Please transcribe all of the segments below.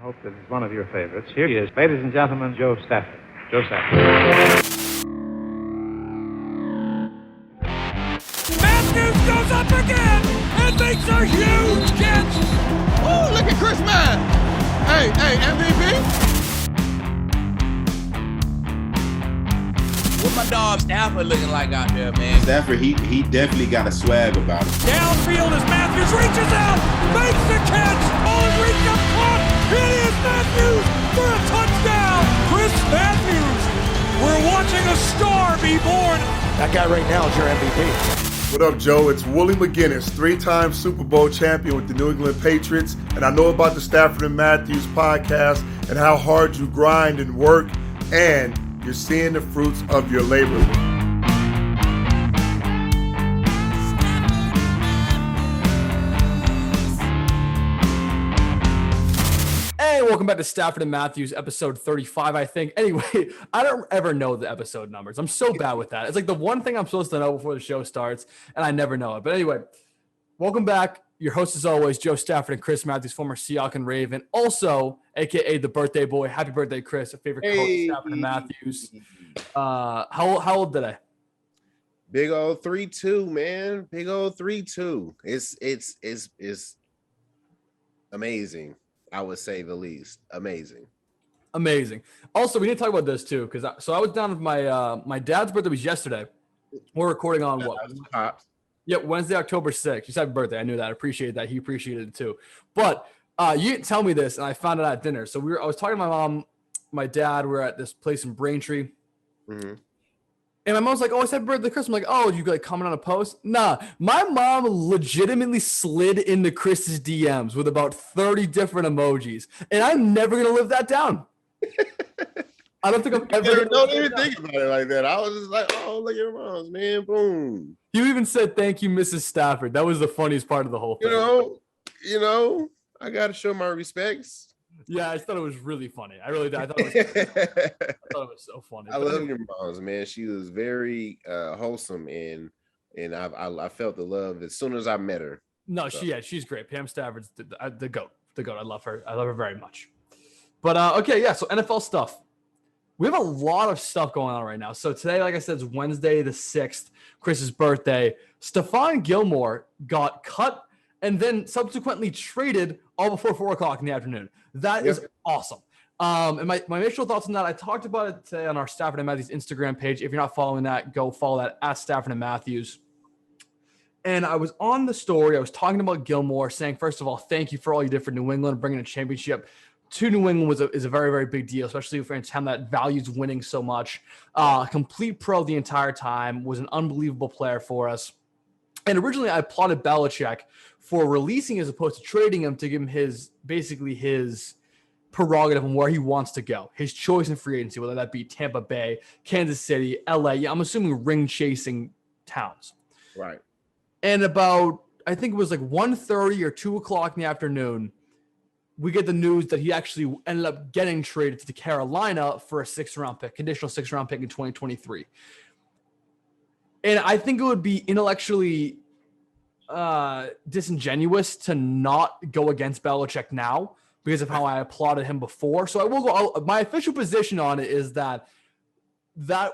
hope that it's one of your favorites. Here he is, ladies and gentlemen, Joe Stafford. Joe Stafford. Matthews goes up again and makes a huge catch. Oh, look at Chris Mann. Hey, MVP. What my dog Stafford looking like out there, man? Stafford, he definitely got a swag about him. Downfield as Matthews reaches out, makes the catch. Oh, reach up caught. It is Matthews for a touchdown. Chris Matthews. We're watching a star be born. That guy right now is your MVP. What up, Joe? It's Wooly McGinnis, 3-time Super Bowl champion with the New England Patriots, and I know about the Stafford and Matthews podcast and how hard you grind and work, and you're seeing the fruits of your labor. Hey, welcome back to Stafford and Matthews, episode 35, I think. Anyway, I don't ever know the episode numbers. I'm so bad with that. It's like the one thing I'm supposed to know before the show starts, and I never know it. But anyway, welcome back. Your host, as always, Joe Stafford and Chris Matthews, former Seahawk and Raven. Also, a.k.a. the birthday boy. Happy birthday, Chris. A favorite coach, Stafford and Matthews. How old did I? Big old 3-2, man. Big old 3-2. It's amazing. I would say the least. Amazing. Also, we need to talk about this too, because I was down with my dad's birthday was yesterday. We're recording on what? Pops. Yeah, Wednesday, October 6th. You said happy birthday. I knew that. I appreciated that. He appreciated it too. But you didn't tell me this, and I found it at dinner. So I was talking to my mom, my dad. We were at this place in Braintree. Mm-hmm. And my mom's like, "Oh, I said birthday, Chris." I'm like, "Oh, you like comment on a post?" Nah, my mom legitimately slid into Chris's DMs with about 30 different emojis, and I'm never gonna live that down. I don't think I'm ever. Don't even think about it like that. I was just like, "Oh, look at your mom's, man." Boom. You even said, "Thank you, Mrs. Stafford." That was the funniest part of the whole thing. You know, I gotta show my respects. Yeah, I thought it was really funny. I really did. I thought it was so funny. I love your moms, man. She was very wholesome, and I felt the love as soon as I met her. No, so. She's great. Pam Stafford's the GOAT. The GOAT. I love her very much. But okay, yeah. So NFL stuff. We have a lot of stuff going on right now. So today, like I said, is Wednesday the 6th, Chris's birthday. Stephon Gilmore got cut and then subsequently traded all before 4 o'clock in the afternoon. That is awesome. And my initial thoughts on that, I talked about it today on our Stafford and Matthews Instagram page. If you're not following that, go follow that at Stafford and Matthews. And I was on the story. I was talking about Gilmore, saying, first of all, thank you for all you did for New England, bringing a championship to New England is a very, very big deal, especially for a town that values winning so much. Complete pro the entire time, was an unbelievable player for us. And originally I applauded Belichick for releasing as opposed to trading him to give him his prerogative on where he wants to go, his choice in free agency, whether that be Tampa Bay, Kansas City, LA. Yeah, I'm assuming ring-chasing towns. Right. And about, I think it was like 1:30 or 2 o'clock in the afternoon, we get the news that he actually ended up getting traded to Carolina for a conditional 6th-round pick in 2023. And I think it would be intellectually disingenuous to not go against Belichick now because of how I applauded him before. So I will go. My official position on it is that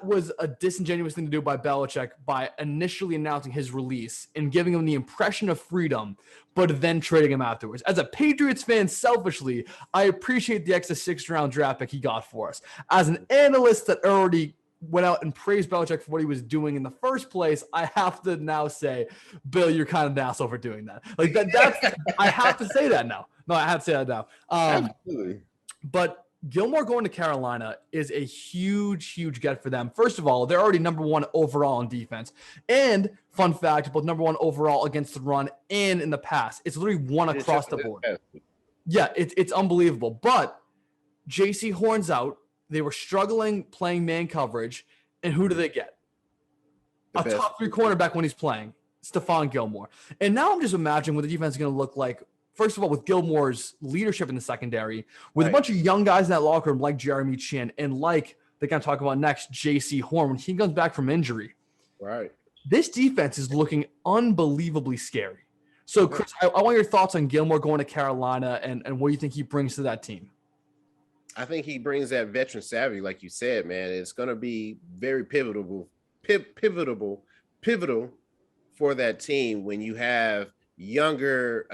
was a disingenuous thing to do by Belichick by initially announcing his release and giving him the impression of freedom, but then trading him afterwards. As a Patriots fan, selfishly, I appreciate the extra 6th-round draft pick he got for us. As an analyst that already went out and praised Belichick for what he was doing in the first place, I have to now say, Bill, you're kind of an asshole for doing that. Like that's I have to say that now. No, I have to say that now. Absolutely. But Gilmore going to Carolina is a huge, huge get for them. First of all, they're already number 1 overall in defense. And fun fact, both number 1 overall against the run and in the pass. It's literally one across the board. Yeah, it's unbelievable. But J.C. Horn's out. They were struggling playing man coverage. And who do they get? A top 3 cornerback when he's playing, Stephon Gilmore. And now I'm just imagining what the defense is going to look like. First of all, with Gilmore's leadership in the secondary, with a bunch of young guys in that locker room like Jeremy Chin and like they're going to talk about next, J.C. Horn, when he comes back from injury. Right. This defense is looking unbelievably scary. So, Chris, I want your thoughts on Gilmore going to Carolina and what you think he brings to that team. I think he brings that veteran savvy, like you said, man. It's going to be very pivotal for that team when you have younger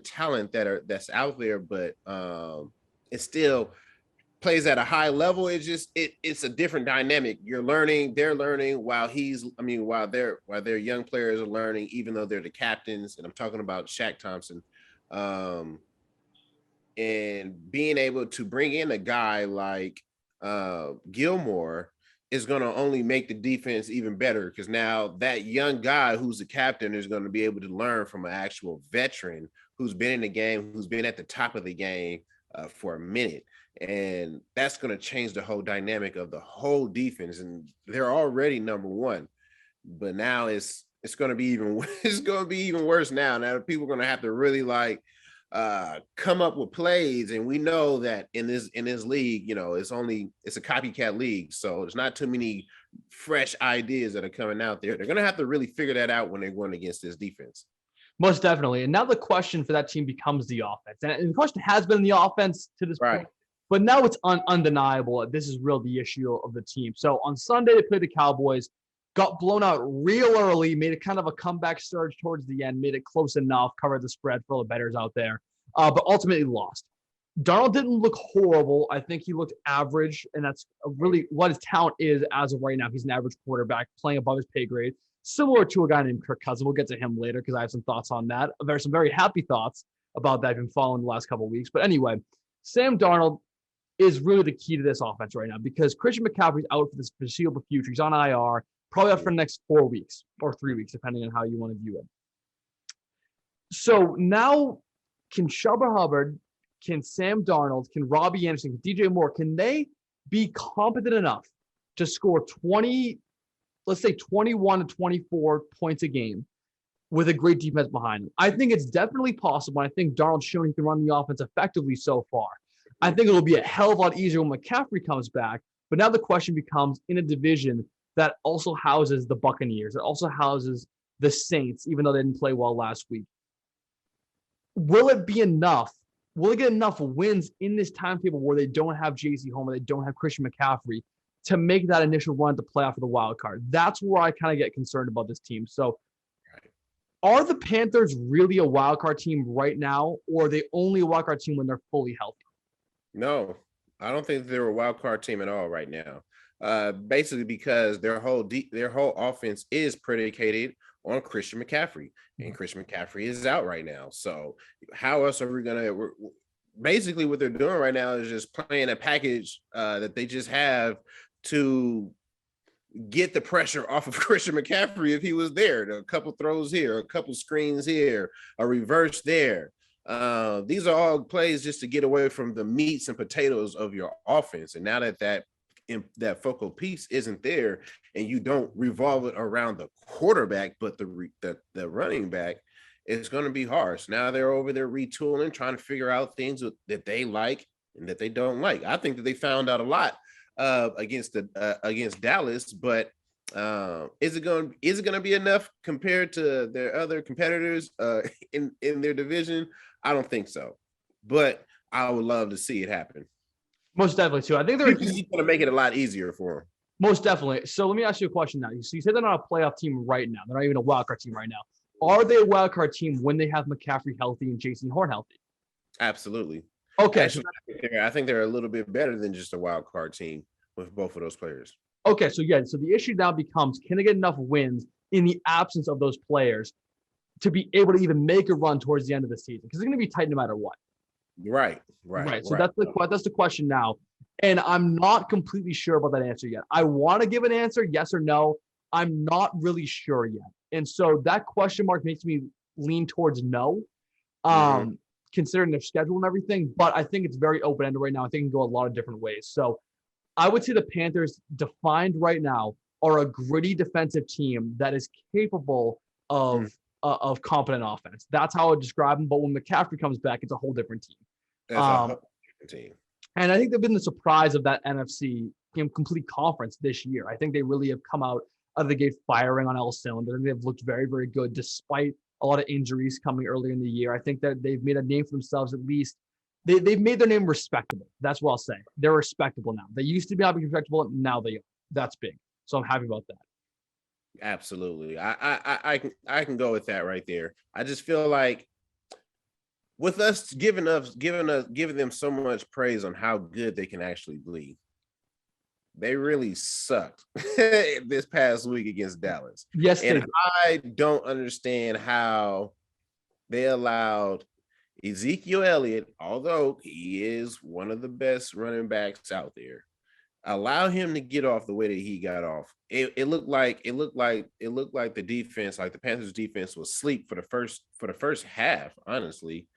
talent that's out there, but it still plays at a high level. It's a different dynamic. They're learning while their young players are learning, even though they're the captains. And I'm talking about Shaq Thompson. And being able to bring in a guy like Gilmore is going to only make the defense even better, because now that young guy who's the captain is going to be able to learn from an actual veteran who's been in the game, who's been at the top of the game for a minute. And that's going to change the whole dynamic of the whole defense. And they're already number one, but now it's going to be even worse now. Now people are going to have to really come up with plays, and we know that in this league, it's a copycat league, so there's not too many fresh ideas that are coming out there. They're going to have to really figure that out when they're going against this defense. Most definitely. And now the question for that team becomes the offense, and the question has been the offense to this point, but now it's undeniable. This is real the issue of the team. So on Sunday they played the Cowboys, got blown out real early, made it kind of a comeback surge towards the end, made it close enough, covered the spread for all the bettors out there, but ultimately lost. Darnold didn't look horrible. I think he looked average, and that's really what his talent is as of right now. He's an average quarterback playing above his pay grade, similar to a guy named Kirk Cousins. We'll get to him later because I have some thoughts on that. There's some very happy thoughts about that I've been following the last couple of weeks. But anyway, Sam Darnold is really the key to this offense right now, because Christian McCaffrey's out for this foreseeable future. He's on IR. Probably out for the next 4 weeks or 3 weeks, depending on how you want to view it. So now, can Chuba Hubbard, can Sam Darnold, can Robbie Anderson, can DJ Moore, can they be competent enough to score 21 to 24 points a game with a great defense behind them? I think it's definitely possible. I think Darnold's shown he can run the offense effectively so far. I think it'll be a hell of a lot easier when McCaffrey comes back. But now the question becomes, in a division that also houses the Buccaneers, it also houses the Saints, even though they didn't play well last week, will it be enough? Will they get enough wins in this timetable where they don't have J.C. Homer, they don't have Christian McCaffrey to make that initial run to playoff for the wild card? That's where I kind of get concerned about this team. So are the Panthers really a wild card team right now, or are they only a wild card team when they're fully healthy? No, I don't think they're a wild card team at all right now. Basically because their whole offense is predicated on Christian McCaffrey, and Christian McCaffrey is out right now. So how else are we gonna? Basically, what they're doing right now is just playing a package that they just have to get the pressure off of Christian McCaffrey if he was there. A couple throws here, a couple screens here, a reverse there. These are all plays just to get away from the meats and potatoes of your offense. And now that focal piece isn't there, and you don't revolve it around the quarterback, but the running back, it's going to be hard. So now they're over there retooling, trying to figure out things that they like and that they don't like. I think that they found out a lot against Dallas, but is it going to be enough compared to their other competitors in their division? I don't think so, but I would love to see it happen. Most definitely, too. I think they're going to make it a lot easier for them. Most definitely. So let me ask you a question now. So you said they're not a playoff team right now. They're not even a wild card team right now. Are they a wild card team when they have McCaffrey healthy and Jason Horn healthy? Absolutely. Okay. Actually, I think they're a little bit better than just a wild card team with both of those players. Okay. So the issue now becomes, can they get enough wins in the absence of those players to be able to even make a run towards the end of the season? Because they're going to be tight no matter what. Right. So that's the question now. And I'm not completely sure about that answer yet. I want to give an answer, yes or no. I'm not really sure yet. And so that question mark makes me lean towards no, considering their schedule and everything. But I think it's very open-ended right now. I think it can go a lot of different ways. So I would say the Panthers, defined right now, are a gritty defensive team that is capable of competent offense. That's how I would describe them. But when McCaffrey comes back, it's a whole different team. That's a whole different team. And I think they've been the surprise of that NFC complete conference this year. I think they really have come out of the gate firing on all cylinders. They've looked very, very good despite a lot of injuries coming earlier in the year. I think that they've made a name for themselves, at least they've made their name respectable. That's what I'll say. They're respectable now. They used to be respectable. Now they are. That's big. So I'm happy about that. Absolutely. I can go with that right there. I just feel like with us giving them so much praise on how good they can actually be, they really sucked this past week against Dallas. Yes, and I don't understand how they allowed Ezekiel Elliott, although he is one of the best running backs out there, allow him to get off the way that he got off. It looked like the defense, like the Panthers defense, was asleep for the first half, honestly.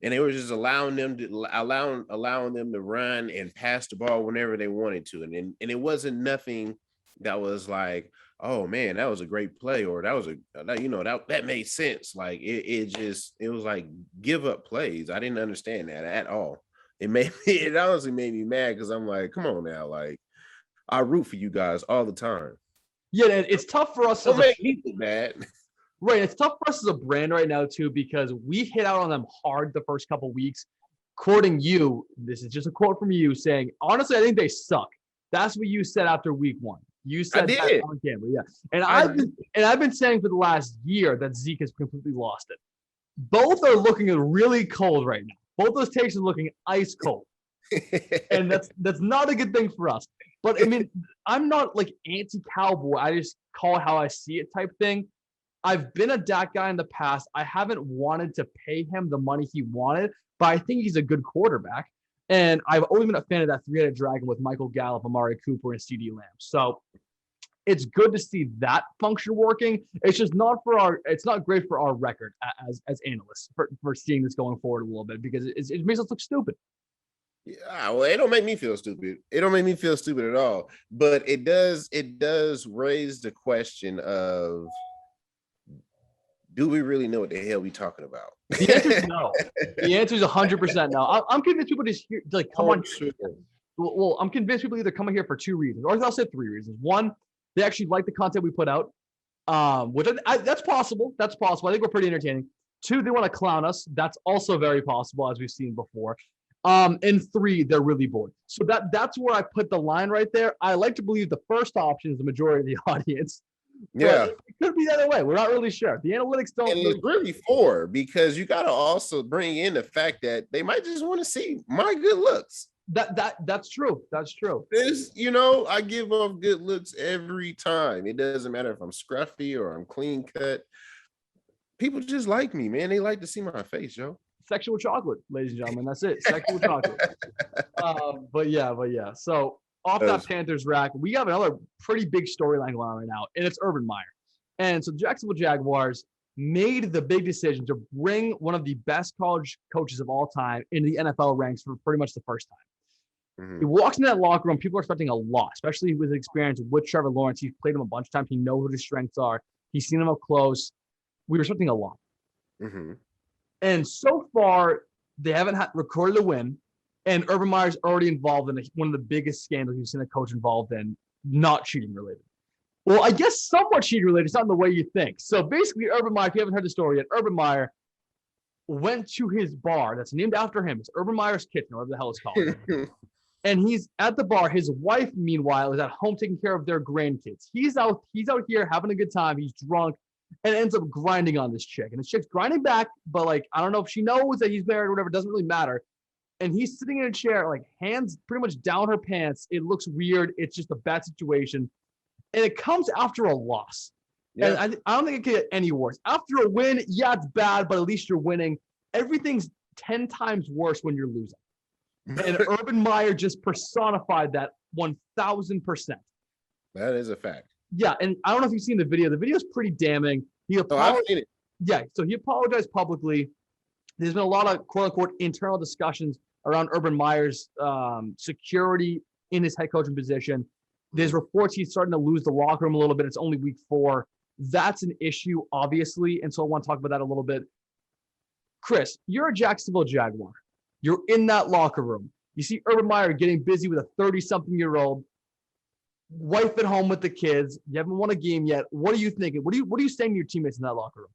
And they were just allowing them to run and pass the ball whenever they wanted to. And it wasn't nothing that was like, oh man, that was a great play, or that made sense. Like it was like give up plays. I didn't understand that at all. It honestly made me mad because I'm like, come on now, like I root for you guys all the time. Yeah, and it's tough for us. Don't make me feel bad. Right, it's tough for us as a brand right now too, because we hit out on them hard the first couple weeks. Quoting you, this is just a quote from you saying, honestly, I think they suck. That's what you said after week 1. You said that on camera, yeah. And I've been saying for the last year that Zeke has completely lost it. Both are looking really cold right now. Both those takes are looking ice cold. And that's not a good thing for us. But I mean, I'm not like anti-Cowboy. I just call it how I see it type thing. I've been a Dak guy in the past. I haven't wanted to pay him the money he wanted, but I think he's a good quarterback. And I've always been a fan of that three-headed dragon with Michael Gallup, Amari Cooper, and CeeDee Lamb. So it's good to see that function working. It's just not great for our record as analysts for seeing this going forward a little bit, because it makes us look stupid. Yeah, well, it don't make me feel stupid. It don't make me feel stupid at all. But it does raise the question of, do we really know what the hell we talking about? The answer is no. The answer is 100% no. I'm convinced people just come on. Sure. Well, I'm convinced people either come here for 2 reasons, or I'll say 3 reasons. 1, they actually like the content we put out, which that's possible. That's possible. I think we're pretty entertaining. 2, they want to clown us. That's also very possible, as we've seen before. And 3, they're really bored. So that's where I put the line right there. I like to believe the first option is the majority of the audience. Yeah, it could be the other way. We're not really sure. The analytics don't. And it's really 4, because you got to also bring in the fact that they might just want to see my good looks. That's true. That's true. I give off good looks every time. It doesn't matter if I'm scruffy or I'm clean cut. People just like me, man. They like to see my face, Joe. Sexual chocolate, ladies and gentlemen. That's it. Sexual chocolate. But yeah. So off that Panthers rack, we have another pretty big storyline going on right now, and it's Urban Meyer. And so the Jacksonville Jaguars made the big decision to bring one of the best college coaches of all time into the NFL ranks for pretty much the first time. Mm-hmm. He walks into that locker room, people are expecting a lot, especially with his experience with Trevor Lawrence. He's played him a bunch of times. He knows what his strengths are. He's seen him up close. We were expecting a lot. Mm-hmm. And so far, they haven't recorded a win. And Urban Meyer's already involved in one of the biggest scandals you've seen a coach involved in, not cheating related. Well, I guess somewhat cheating related. It's not in the way you think. So basically, Urban Meyer, if you haven't heard the story yet, Urban Meyer went to his bar that's named after him. It's Urban Meyer's Kitchen, or whatever the hell it's called. And he's at the bar. His wife, meanwhile, is at home taking care of their grandkids. He's out here having a good time. He's drunk and ends up grinding on this chick. And the chick's grinding back, but I don't know if she knows that he's married or whatever. It doesn't really matter. And he's sitting in a chair, hands pretty much down her pants. It looks weird. It's just a bad situation. And it comes after a loss. Yeah. And I don't think it could get any worse. After a win, yeah, it's bad, but at least you're winning. Everything's 10 times worse when you're losing. And Urban Meyer just personified that 1,000%. That is a fact. Yeah, and I don't know if you've seen the video. The video is pretty damning. I've seen it. Yeah, so he apologized publicly. There's been a lot of quote-unquote internal discussions around Urban Meyer's security in his head coaching position. There's reports he's starting to lose the locker room a little bit. It's only week 4. That's an issue, obviously, and so I want to talk about that a little bit. Chris, you're a Jacksonville Jaguar. You're in that locker room. You see Urban Meyer getting busy with a 30-something-year-old, wife at home with the kids. You haven't won a game yet. What are you thinking? What are you saying to your teammates in that locker room?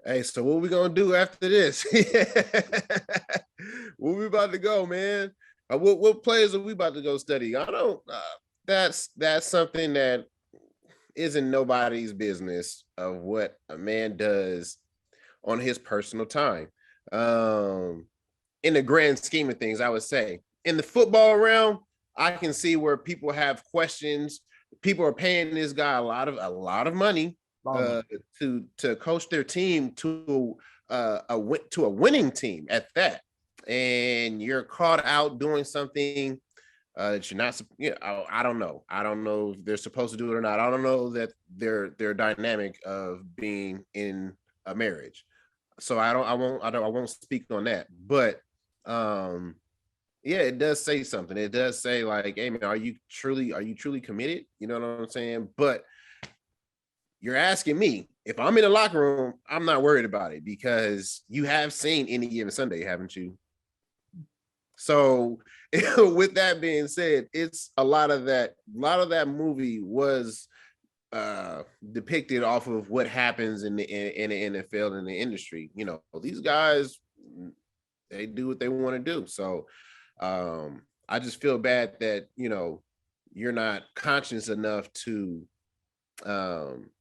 Hey, so what we gonna do after this? Where we about to go, man? What players are we about to go study? I don't. That's something that isn't nobody's business of what a man does on his personal time. In the grand scheme of things, I would say in the football realm, I can see where people have questions. People are paying this guy a lot of money to coach their team to a winning team at that, and you're caught out doing something that you're not. I don't know. I don't know if they're supposed to do it or not. I don't know that their dynamic of being in a marriage. So I won't speak on that. But yeah, it does say something. It does say like, hey man, are you truly committed? You know what I'm saying? But you're asking me if I'm in the locker room, I'm not worried about it because you have seen Any Given Sunday, haven't you? So with that being said, it's a lot of that movie was depicted off of what happens in the NFL and the industry. You know, these guys, they do what they want to do. So I just feel bad that, you know, you're not conscious enough to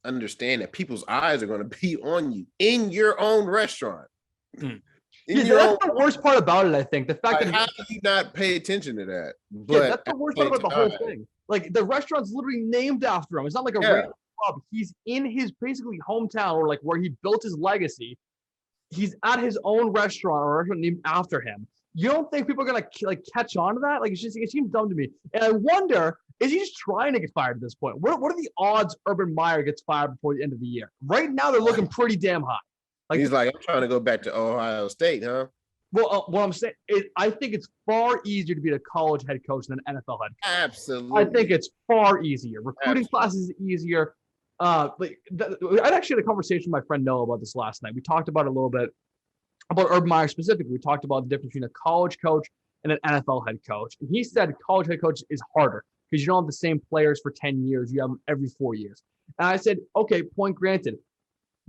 understand that people's eyes are going to be on you in your own restaurant. That's the worst part about it, I think. The fact that how do you not pay attention to that? But that's the worst part about the whole thing. Like the restaurant's literally named after him. It's not like a random pub. He's in his basically hometown or like where he built his legacy. He's at his own restaurant or restaurant named after him. You don't think people are gonna like catch on to that? Like it seems dumb to me. And I wonder, is he just trying to get fired at this point? What are the odds Urban Meyer gets fired before the end of the year? Right now, they're looking pretty damn high. Like he's like, I'm trying to go back to Ohio State, huh? Well, what I'm saying is, I think it's far easier to be a college head coach than an NFL head coach. Absolutely, I think it's far easier. Recruiting classes is easier. I actually had a conversation with my friend Noah about this last night. We talked about it a little bit about Urban Meyer specifically. We talked about the difference between a college coach and an NFL head coach, and he said college head coach is harder because you don't have the same players for 10 years. You have them every 4 years. And I said, okay, point granted.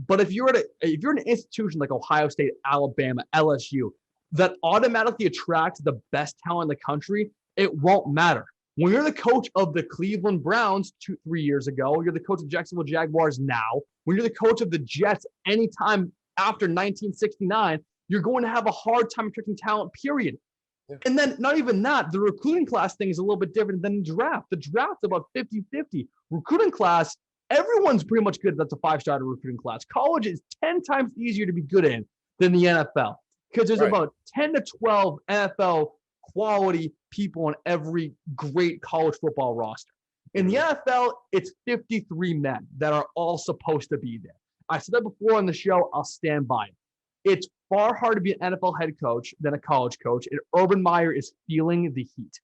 But if you're an institution like Ohio State, Alabama, LSU, that automatically attracts the best talent in the country, it won't matter. When you're the coach of the Cleveland Browns 2-3 years ago, you're the coach of Jacksonville Jaguars now, when you're the coach of the Jets anytime after 1969, you're going to have a hard time attracting talent, period. Yeah. And then not even that, the recruiting class thing is a little bit different than the draft. The draft's about 50-50. Recruiting class, everyone's pretty much good. That's a 5-star recruiting class. College is 10 times easier to be good in than the NFL because there's about 10 to 12 NFL quality people on every great college football roster. In the NFL, it's 53 men that are all supposed to be there. I said that before on the show. I'll stand by it. It's far harder to be an NFL head coach than a college coach, and Urban Meyer is feeling the heat.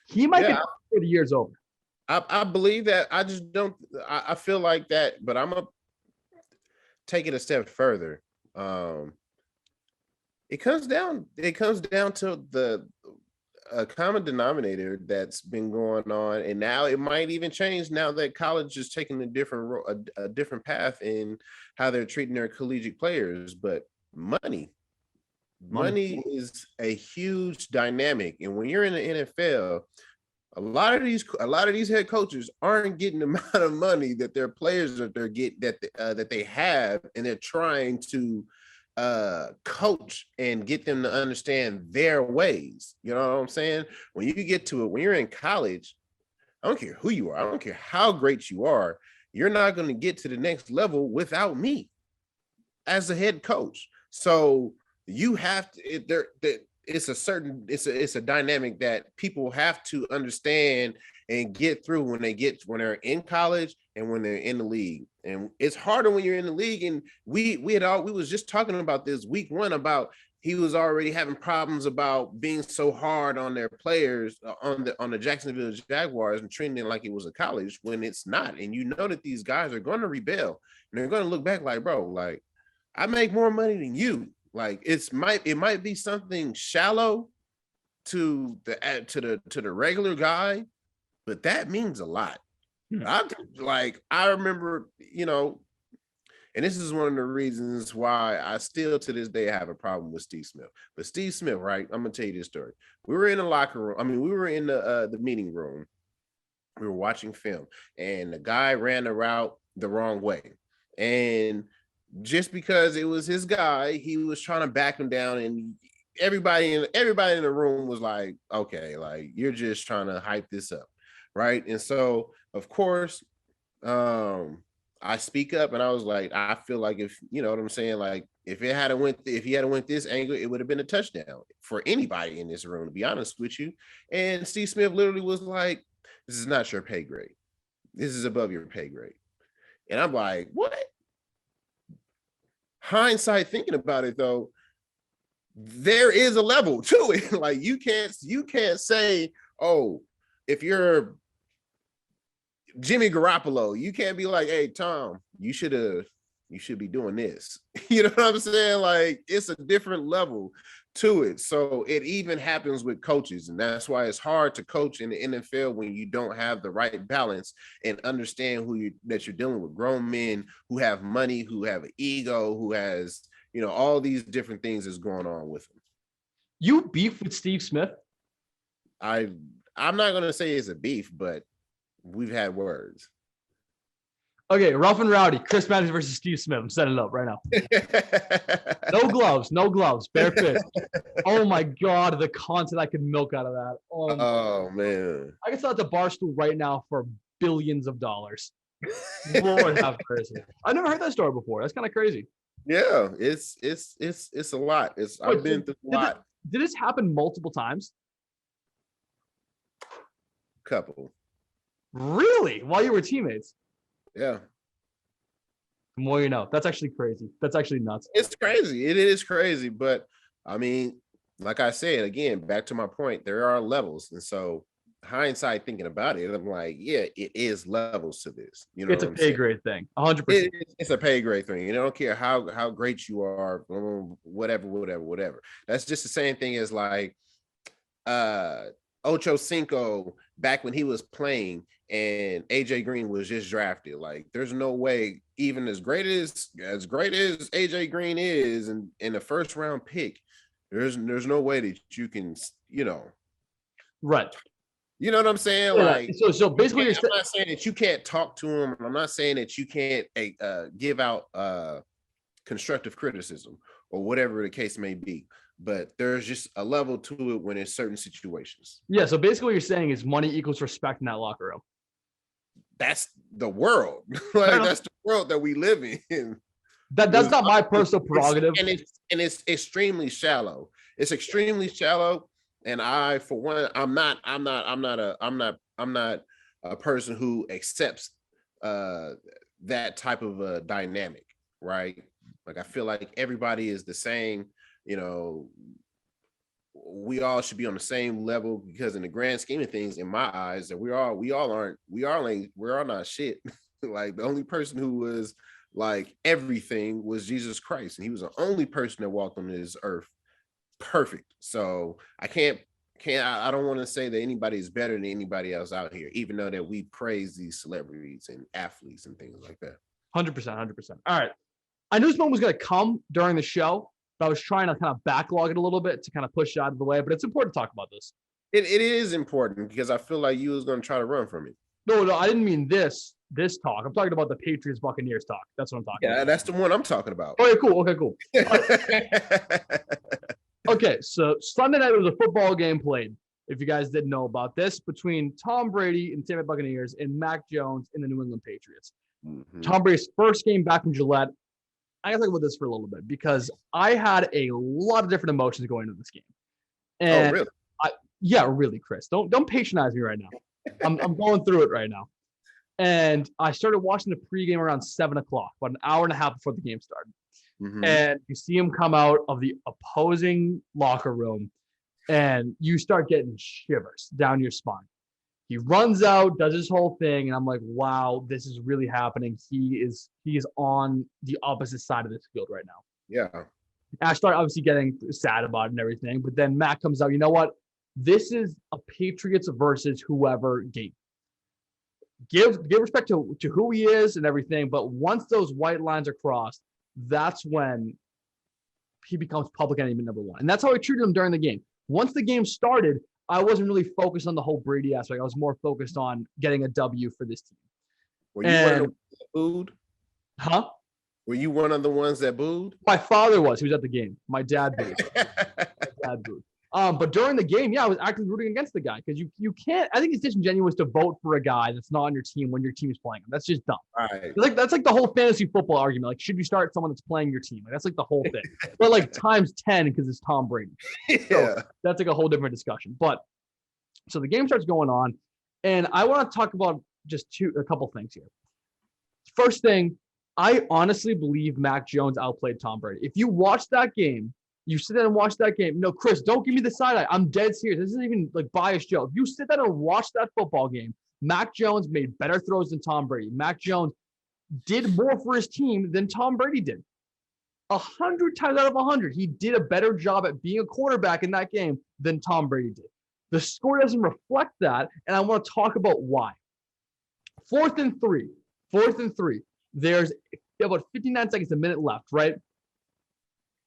He might get before the year's over. I believe that. I just don't. I feel like that, but I'm gonna take it a step further. It comes down to the common denominator that's been going on, and now it might even change now that college is taking a different path in how they're treating their collegiate players. But money is a huge dynamic, and when you're in the NFL, a lot of these head coaches aren't getting the amount of money that their players that they have, and they're trying to coach and get them to understand their ways. You know what I'm saying? When you get to it, when you're in college, I don't care who you are, I don't care how great you are, you're not going to get to the next level without me as a head coach. So you have to it's a dynamic that people have to understand and get through when they're in college and when they're in the league. And it's harder when you're in the league. And we was just talking about this week one about he was already having problems about being so hard on their players on the Jacksonville Jaguars and treating it like it was a college when it's not. And you know that these guys are going to rebel and they're going to look back like, bro, like I make more money than you. Like it might be something shallow to the regular guy, but that means a lot. I remember, you know, And this is one of the reasons why I still to this day have a problem with Steve Smith. But Steve Smith, right? I'm gonna tell you this story. We were in the locker room. I mean, we were in the meeting room. We were watching film, and the guy ran the route the wrong way. And just because it was his guy, he was trying to back him down, and everybody in the room was like, okay, like you're just trying to hype this up, right? And so, of course, I speak up and I was like, I feel like if you know what I'm saying, like if he had went this angle, it would have been a touchdown for anybody in this room, to be honest with you. And Steve Smith literally was like, this is not your pay grade. This is above your pay grade. And I'm like, what? Hindsight thinking about it though, there is a level to it. Like you can't say, oh, if you're Jimmy Garoppolo, you can't be like, hey, Tom, you should be doing this. You know what I'm saying? Like it's a different level to it. So it even happens with coaches. And that's why it's hard to coach in the NFL when you don't have the right balance and understand that you're dealing with grown men who have money, who have an ego, who has, you know, all these different things that's going on with them. You beef with Steve Smith? I'm not going to say it's a beef, but we've had words. Okay, rough and rowdy. Chris Matthews versus Steve Smith. I'm setting it up right now. No gloves, bare fist. Oh my God, the content I could milk out of that. Oh man, I can sell it to Barstool right now for billions of dollars. Lord have mercy. I never heard that story before. That's kind of crazy. Yeah, it's a lot. I've been through a lot. Did this happen multiple times? Couple. Really? While you were teammates? Yeah. The more you know. That's actually crazy. That's actually nuts. It's crazy. It is crazy. But I mean, like I said, again, back to my point, there are levels. And so hindsight thinking about it, I'm like, yeah, it is levels to this. You know, it's a pay grade thing. 100%. It's a pay grade thing. You don't care how great you are, whatever. That's just the same thing as like Ocho Cinco back when he was playing and AJ Green was just drafted. Like there's no way, even as great as AJ Green is and in the first round pick, there's no way that you can, you know. Right. You know what I'm saying? Yeah, like so basically I'm not saying that you can't talk to him. I'm not saying that you can't give out constructive criticism or whatever the case may be. But there's just a level to it when it's certain situations. Yeah, so basically what you're saying is money equals respect in that locker room. That's the world. Like that's the world that we live in. That's not my personal prerogative. It's extremely shallow. It's extremely shallow. And I, for one, I'm not a person who accepts that type of a dynamic, right? Like I feel like everybody is the same. You know, we all should be on the same level because in the grand scheme of things, in my eyes, that we are not shit. Like the only person who was like everything was Jesus Christ. And he was the only person that walked on this earth perfect. So I don't want to say that anybody is better than anybody else out here, even though that we praise these celebrities and athletes and things like that. 100%. All right. I knew this moment was going to come during the show. But I was trying to kind of backlog it a little bit to kind of push it out of the way. But it's important to talk about this. It is important because I feel like you was going to try to run from it. No, I didn't mean this talk. I'm talking about the Patriots Buccaneers talk. That's what I'm talking about. Yeah, that's the one I'm talking about. Okay, cool. Okay, so Sunday night was a football game played, if you guys didn't know about this, between Tom Brady and Tampa Bay Buccaneers and Mac Jones and the New England Patriots. Mm-hmm. Tom Brady's first game back from Gillette. I gotta talk about this for a little bit because I had a lot of different emotions going into this game. And really? Really, Chris. Don't patronize me right now. I'm going through it right now. And I started watching the pregame around 7 o'clock, about an hour and a half before the game started. Mm-hmm. And you see him come out of the opposing locker room, and you start getting shivers down your spine. He runs out, does his whole thing, and I'm like, wow, this is really happening. He is on the opposite side of this field right now. Yeah. And I start obviously getting sad about it and everything, but then Matt comes out, you know what? This is a Patriots versus whoever game. give respect to who he is and everything. But once those white lines are crossed, that's when he becomes public enemy number one. And that's how I treated him during the game. Once the game started, I wasn't really focused on the whole Brady aspect. I was more focused on getting a W for this team. Were you one of the ones that booed? Huh? Were you one of the ones that booed? My father was. He was at the game. My dad booed. But during the game, I was actively rooting against the guy because you can't. I think it's disingenuous to vote for a guy that's not on your team when your team is playing him. That's just dumb. Right. That's like the whole fantasy football argument. Like, should you start someone that's playing your team? Like, that's like the whole thing. But like times 10 because it's Tom Brady. Yeah. So that's like a whole different discussion. But so the game starts going on, and I want to talk about just a couple things here. First thing, I honestly believe Mac Jones outplayed Tom Brady. If you watch that game, you sit there and watch that game. No, Chris, don't give me the side eye. I'm dead serious. This isn't even like biased, Joe. If you sit there and watch that football game, Mac Jones made better throws than Tom Brady. Mac Jones did more for his team than Tom Brady did. 100 times out of 100, he did a better job at being a quarterback in that game than Tom Brady did. The score doesn't reflect that, and I want to talk about why. 4th and 3. There's about 59 seconds, a minute left, right?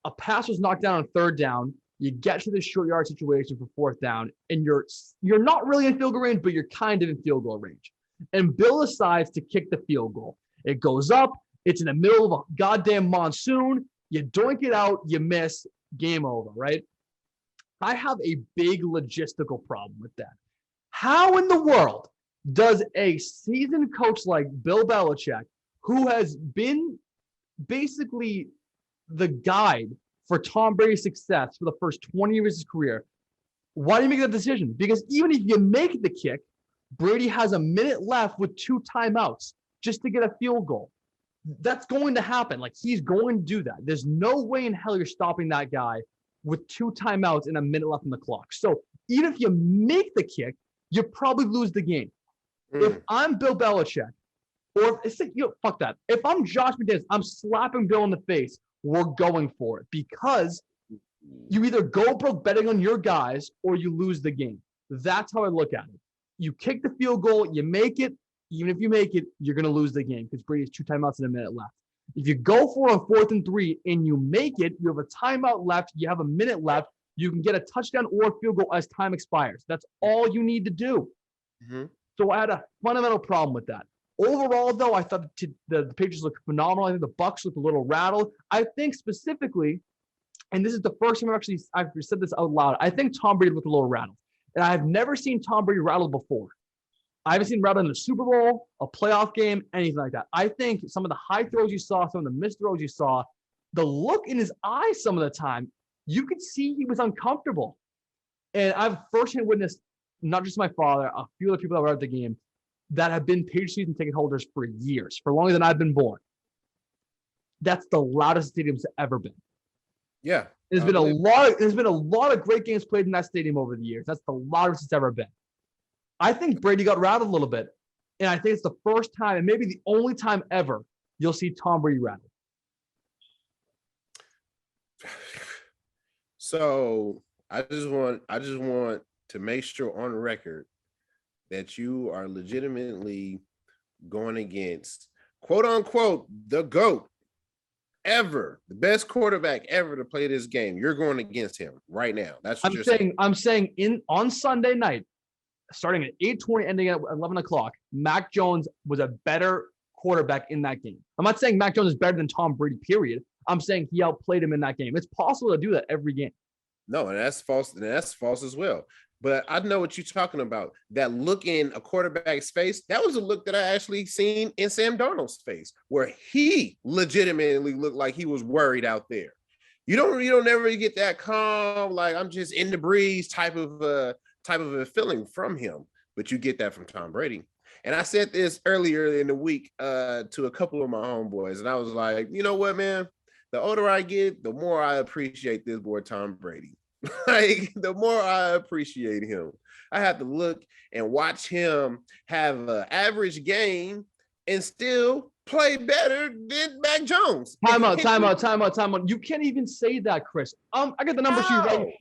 A pass was knocked down on 3rd down. You get to the short yard situation for 4th down, and you're not really in field goal range, but you're kind of in field goal range. And Bill decides to kick the field goal. It goes up. It's in the middle of a goddamn monsoon. You doink it out. You miss. Game over, right? I have a big logistical problem with that. How in the world does a seasoned coach like Bill Belichick, who has been basically the guide for Tom Brady's success for the first 20 years of his career, why do you make that decision? Because even if you make the kick, Brady has a minute left with 2 timeouts just to get a field goal. That's going to happen. Like, he's going to do that. There's no way in hell you're stopping that guy with 2 timeouts and a minute left on the clock. So even if you make the kick, you probably lose the game. If I'm Bill Belichick, or it's like, fuck that. If I'm Josh McDaniels, I'm slapping Bill in the face. We're going for it, because you either go broke betting on your guys or you lose the game. That's how I look at it. You kick the field goal, you make it. Even if you make it, you're going to lose the game because Brady has 2 timeouts and a minute left. If you go for it on 4th and 3 and you make it, you have a timeout left, you have a minute left, you can get a touchdown or a field goal as time expires. That's all you need to do. Mm-hmm. So I had a fundamental problem with that. Overall, though, I thought the Patriots looked phenomenal. I think the Bucs looked a little rattled. I think specifically, and this is the first time I've said this out loud, I think Tom Brady looked a little rattled. And I've never seen Tom Brady rattled before. I haven't seen him rattled in a Super Bowl, a playoff game, anything like that. I think some of the high throws you saw, some of the missed throws you saw, the look in his eyes some of the time, you could see he was uncomfortable. And I've firsthand witnessed, not just my father, a few other people that were at the game, that have been Patriots season ticket holders for years, for longer than I've been born. That's the loudest stadium's ever been. Yeah. There's been a lot of great games played in that stadium over the years. That's the loudest it's ever been. I think Brady got rattled a little bit. And I think it's the first time, and maybe the only time ever, you'll see Tom Brady rattled. So I just want to make sure on record that you are legitimately going against, quote unquote, the GOAT ever, the best quarterback ever to play this game. You're going against him right now. That's what I'm saying on Sunday night, starting at 8:20, ending at 11 o'clock, Mac Jones was a better quarterback in that game. I'm not saying Mac Jones is better than Tom Brady, period. I'm saying he outplayed him in that game. It's possible to do that every game. No, and that's false. And that's false as well. But I know what you're talking about. That look in a quarterback's face, that was a look that I actually seen in Sam Darnold's face, where he legitimately looked like he was worried out there. You don't ever get that calm, like I'm just in the breeze type of a feeling from him. But you get that from Tom Brady. And I said this earlier in the week to a couple of my homeboys, and I was like, you know what, man? The older I get, the more I appreciate this boy Tom Brady. Like, the more I appreciate him. I have to look and watch him have an average game and still play better than Mac Jones. Time out. You can't even say that, Chris. I got the numbers for you right.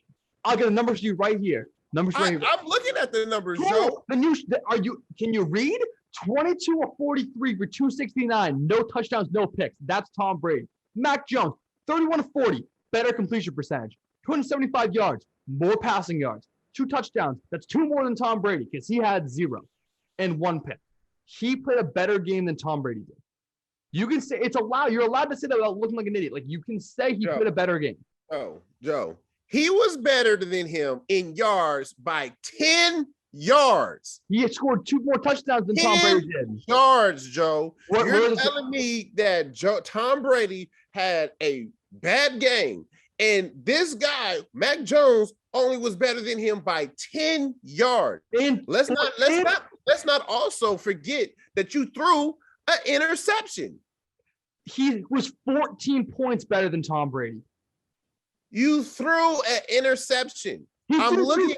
I'll get the numbers for you right here. I'm looking at the numbers, Joe. Joe. Can you read? 22 of 43 for 269. No touchdowns, no picks. That's Tom Brady. Mac Jones, 31 of 40. Better completion percentage. 275 yards. More passing yards. 2 touchdowns. That's 2 more than Tom Brady because he had 0 and 1 pick. He played a better game than Tom Brady did. You can say it's allowed. You're allowed to say that without looking like an idiot. Like you can say he played a better game. Oh, Joe. He was better than him in yards by 10 yards. He had scored 2 more touchdowns than Tom Brady did. Yards, Joe. You're telling me that Tom Brady had a bad game, and this guy, Mac Jones, only was better than him by 10 yards. Let's not also forget that you threw an interception. He was 14 points better than Tom Brady. You threw an interception. I'm looking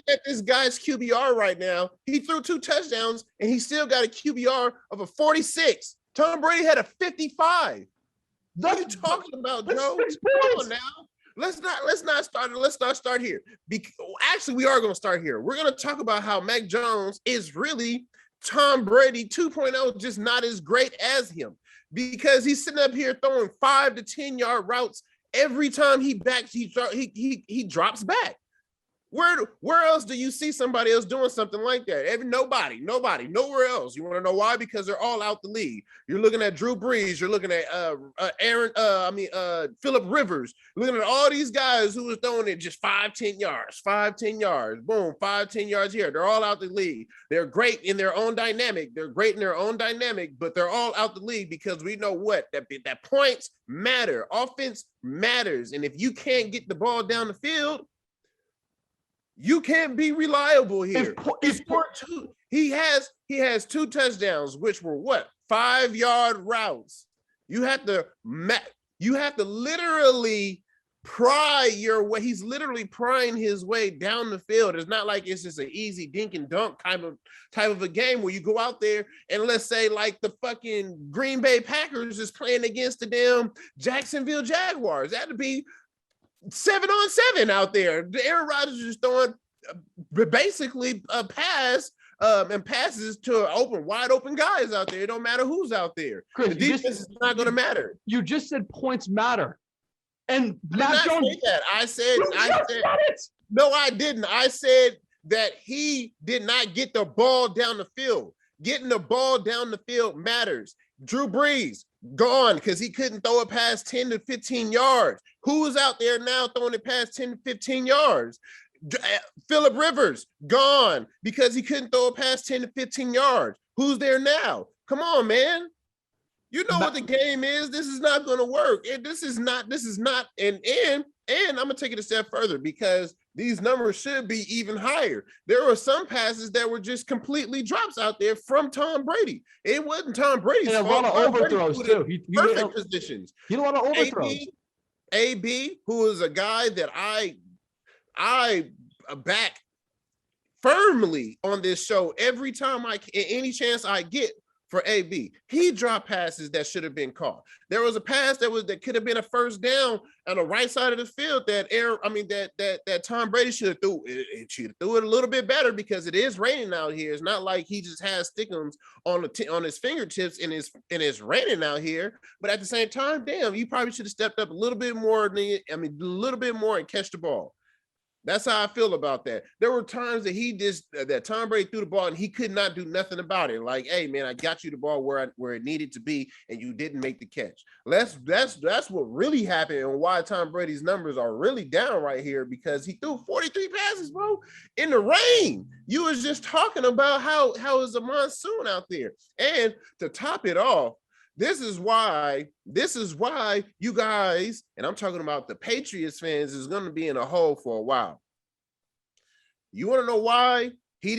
at this guy's QBR right now. He threw 2 touchdowns and he still got a QBR of a 46. Tom Brady had a 55. What are you talking about, Joe? Come on now. Let's not start here. Actually, we are going to start here. We're going to talk about how Mac Jones is really Tom Brady 2.0, just not as great as him, because he's sitting up here throwing 5 to 10 yard routes. Every time he drops back. Where else do you see somebody else doing something like that? Nobody, nowhere else. You want to know why? Because they're all out the league. You're looking at Drew Brees. You're looking at Phillip Rivers. You're looking at all these guys who are throwing it just 5, 10 yards, boom, 5, 10 yards here. They're all out the league. They're great in their own dynamic. But they're all out the league because we know what? That points matter. Offense matters. And if you can't get the ball down the field, you can't be reliable here. He has 2 touchdowns, which were what? 5-yard routes. You have to literally pry your way. He's literally prying his way down the field. It's not like it's just an easy dink and dunk type of a game where you go out there and let's say like the fucking Green Bay Packers is playing against the damn Jacksonville Jaguars. That'd be 7-on-7 out there. Aaron Rodgers is throwing basically a pass and passes to wide open guys out there. It don't matter who's out there. Chris, the defense is not going to matter. You just said points matter. And Mac Jones, I said no, I didn't. I said that he did not get the ball down the field. Getting the ball down the field matters. Drew Brees, gone because he couldn't throw it past 10 to 15 yards. Who is out there now throwing it past 10 to 15 yards? Phillip Rivers, gone because he couldn't throw it past 10 to 15 yards. Who's there now? Come on, man. You know what the game is. This is not going to work. And this is not, and I'm going to take it a step further because these numbers should be even higher. There were some passes that were just completely drops out there from Tom Brady. It wasn't Tom Brady's fault. A lot of overthrows too. Perfect positions. He had a lot of overthrows. AB, who is a guy that I back firmly on this show every time any chance I get for AB. He dropped passes that should have been caught. There was a pass that could have been a first down on the right side of the field that Tom Brady should have threw. It should have threw it a little bit better because it is raining out here. It's not like he just has stickums on his fingertips and it's raining out here. But at the same time, damn, you probably should have stepped up a little bit more and catch the ball. That's how I feel about that. There were times that Tom Brady threw the ball and he could not do nothing about it. Like, hey man, I got you the ball where it needed to be, and you didn't make the catch. That's what really happened, and why Tom Brady's numbers are really down right here, because he threw 43 passes, bro, in the rain. You was just talking about how it's a monsoon out there, and to top it off, This is why you guys, and I'm talking about the Patriots fans, is going to be in a hole for a while. You want to know why he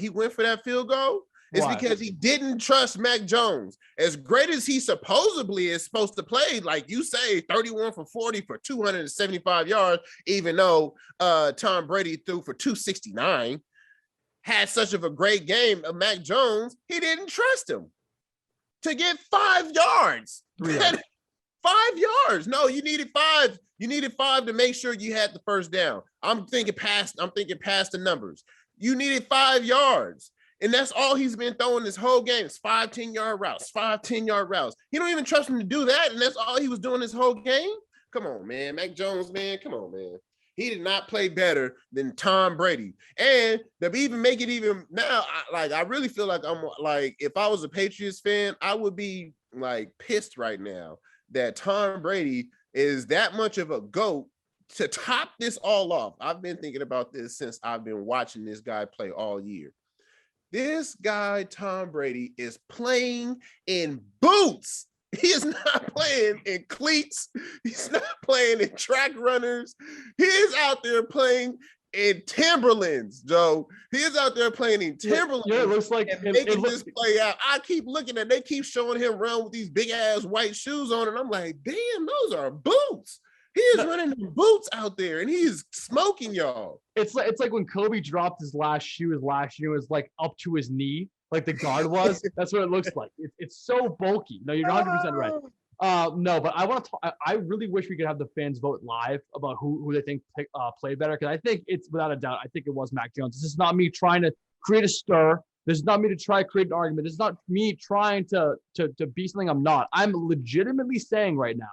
went for that field goal? It's because he didn't trust Mac Jones. As great as he supposedly is supposed to play, like you say, 31 for 40 for 275 yards, even though Tom Brady threw for 269, had such of a great game of Mac Jones, he didn't trust him to get 5 yards. 5 yards. No, you needed 5. You needed 5 to make sure you had the first down. I'm thinking past the numbers. You needed 5 yards. And that's all he's been throwing this whole game. It's 5 10-yard routes, 5 10-yard routes. He don't even trust him to do that, and that's all he was doing this whole game. Come on, man. Mac Jones, man. Come on, man. He did not play better than Tom Brady. And to even make it even now, I really feel like I'm like, if I was a Patriots fan, I would be like pissed right now that Tom Brady is that much of a GOAT to top this all off. I've been thinking about this since I've been watching this guy play all year. This guy, Tom Brady, is playing in boots. He is not playing in cleats. He's not playing in track runners. He is out there playing in Timberlands, Joe. He is out there playing in Timberlands. Yeah, it looks like and making this play out. I keep looking at, they keep showing him run with these big ass white shoes on, and I'm like, damn, those are boots. He is running in boots out there, and he is smoking y'all. It's like when Kobe dropped his last shoe was like up to his knee, like the guard was. That's what it looks like. It's so bulky. No, you're 100% right. No, but I want to. I really wish we could have the fans vote live about who they think played better, because I think it's without a doubt. I think it was Mac Jones. This is not me trying to create a stir. This is not me to try to create an argument. This is not me trying to be something I'm not. I'm legitimately saying right now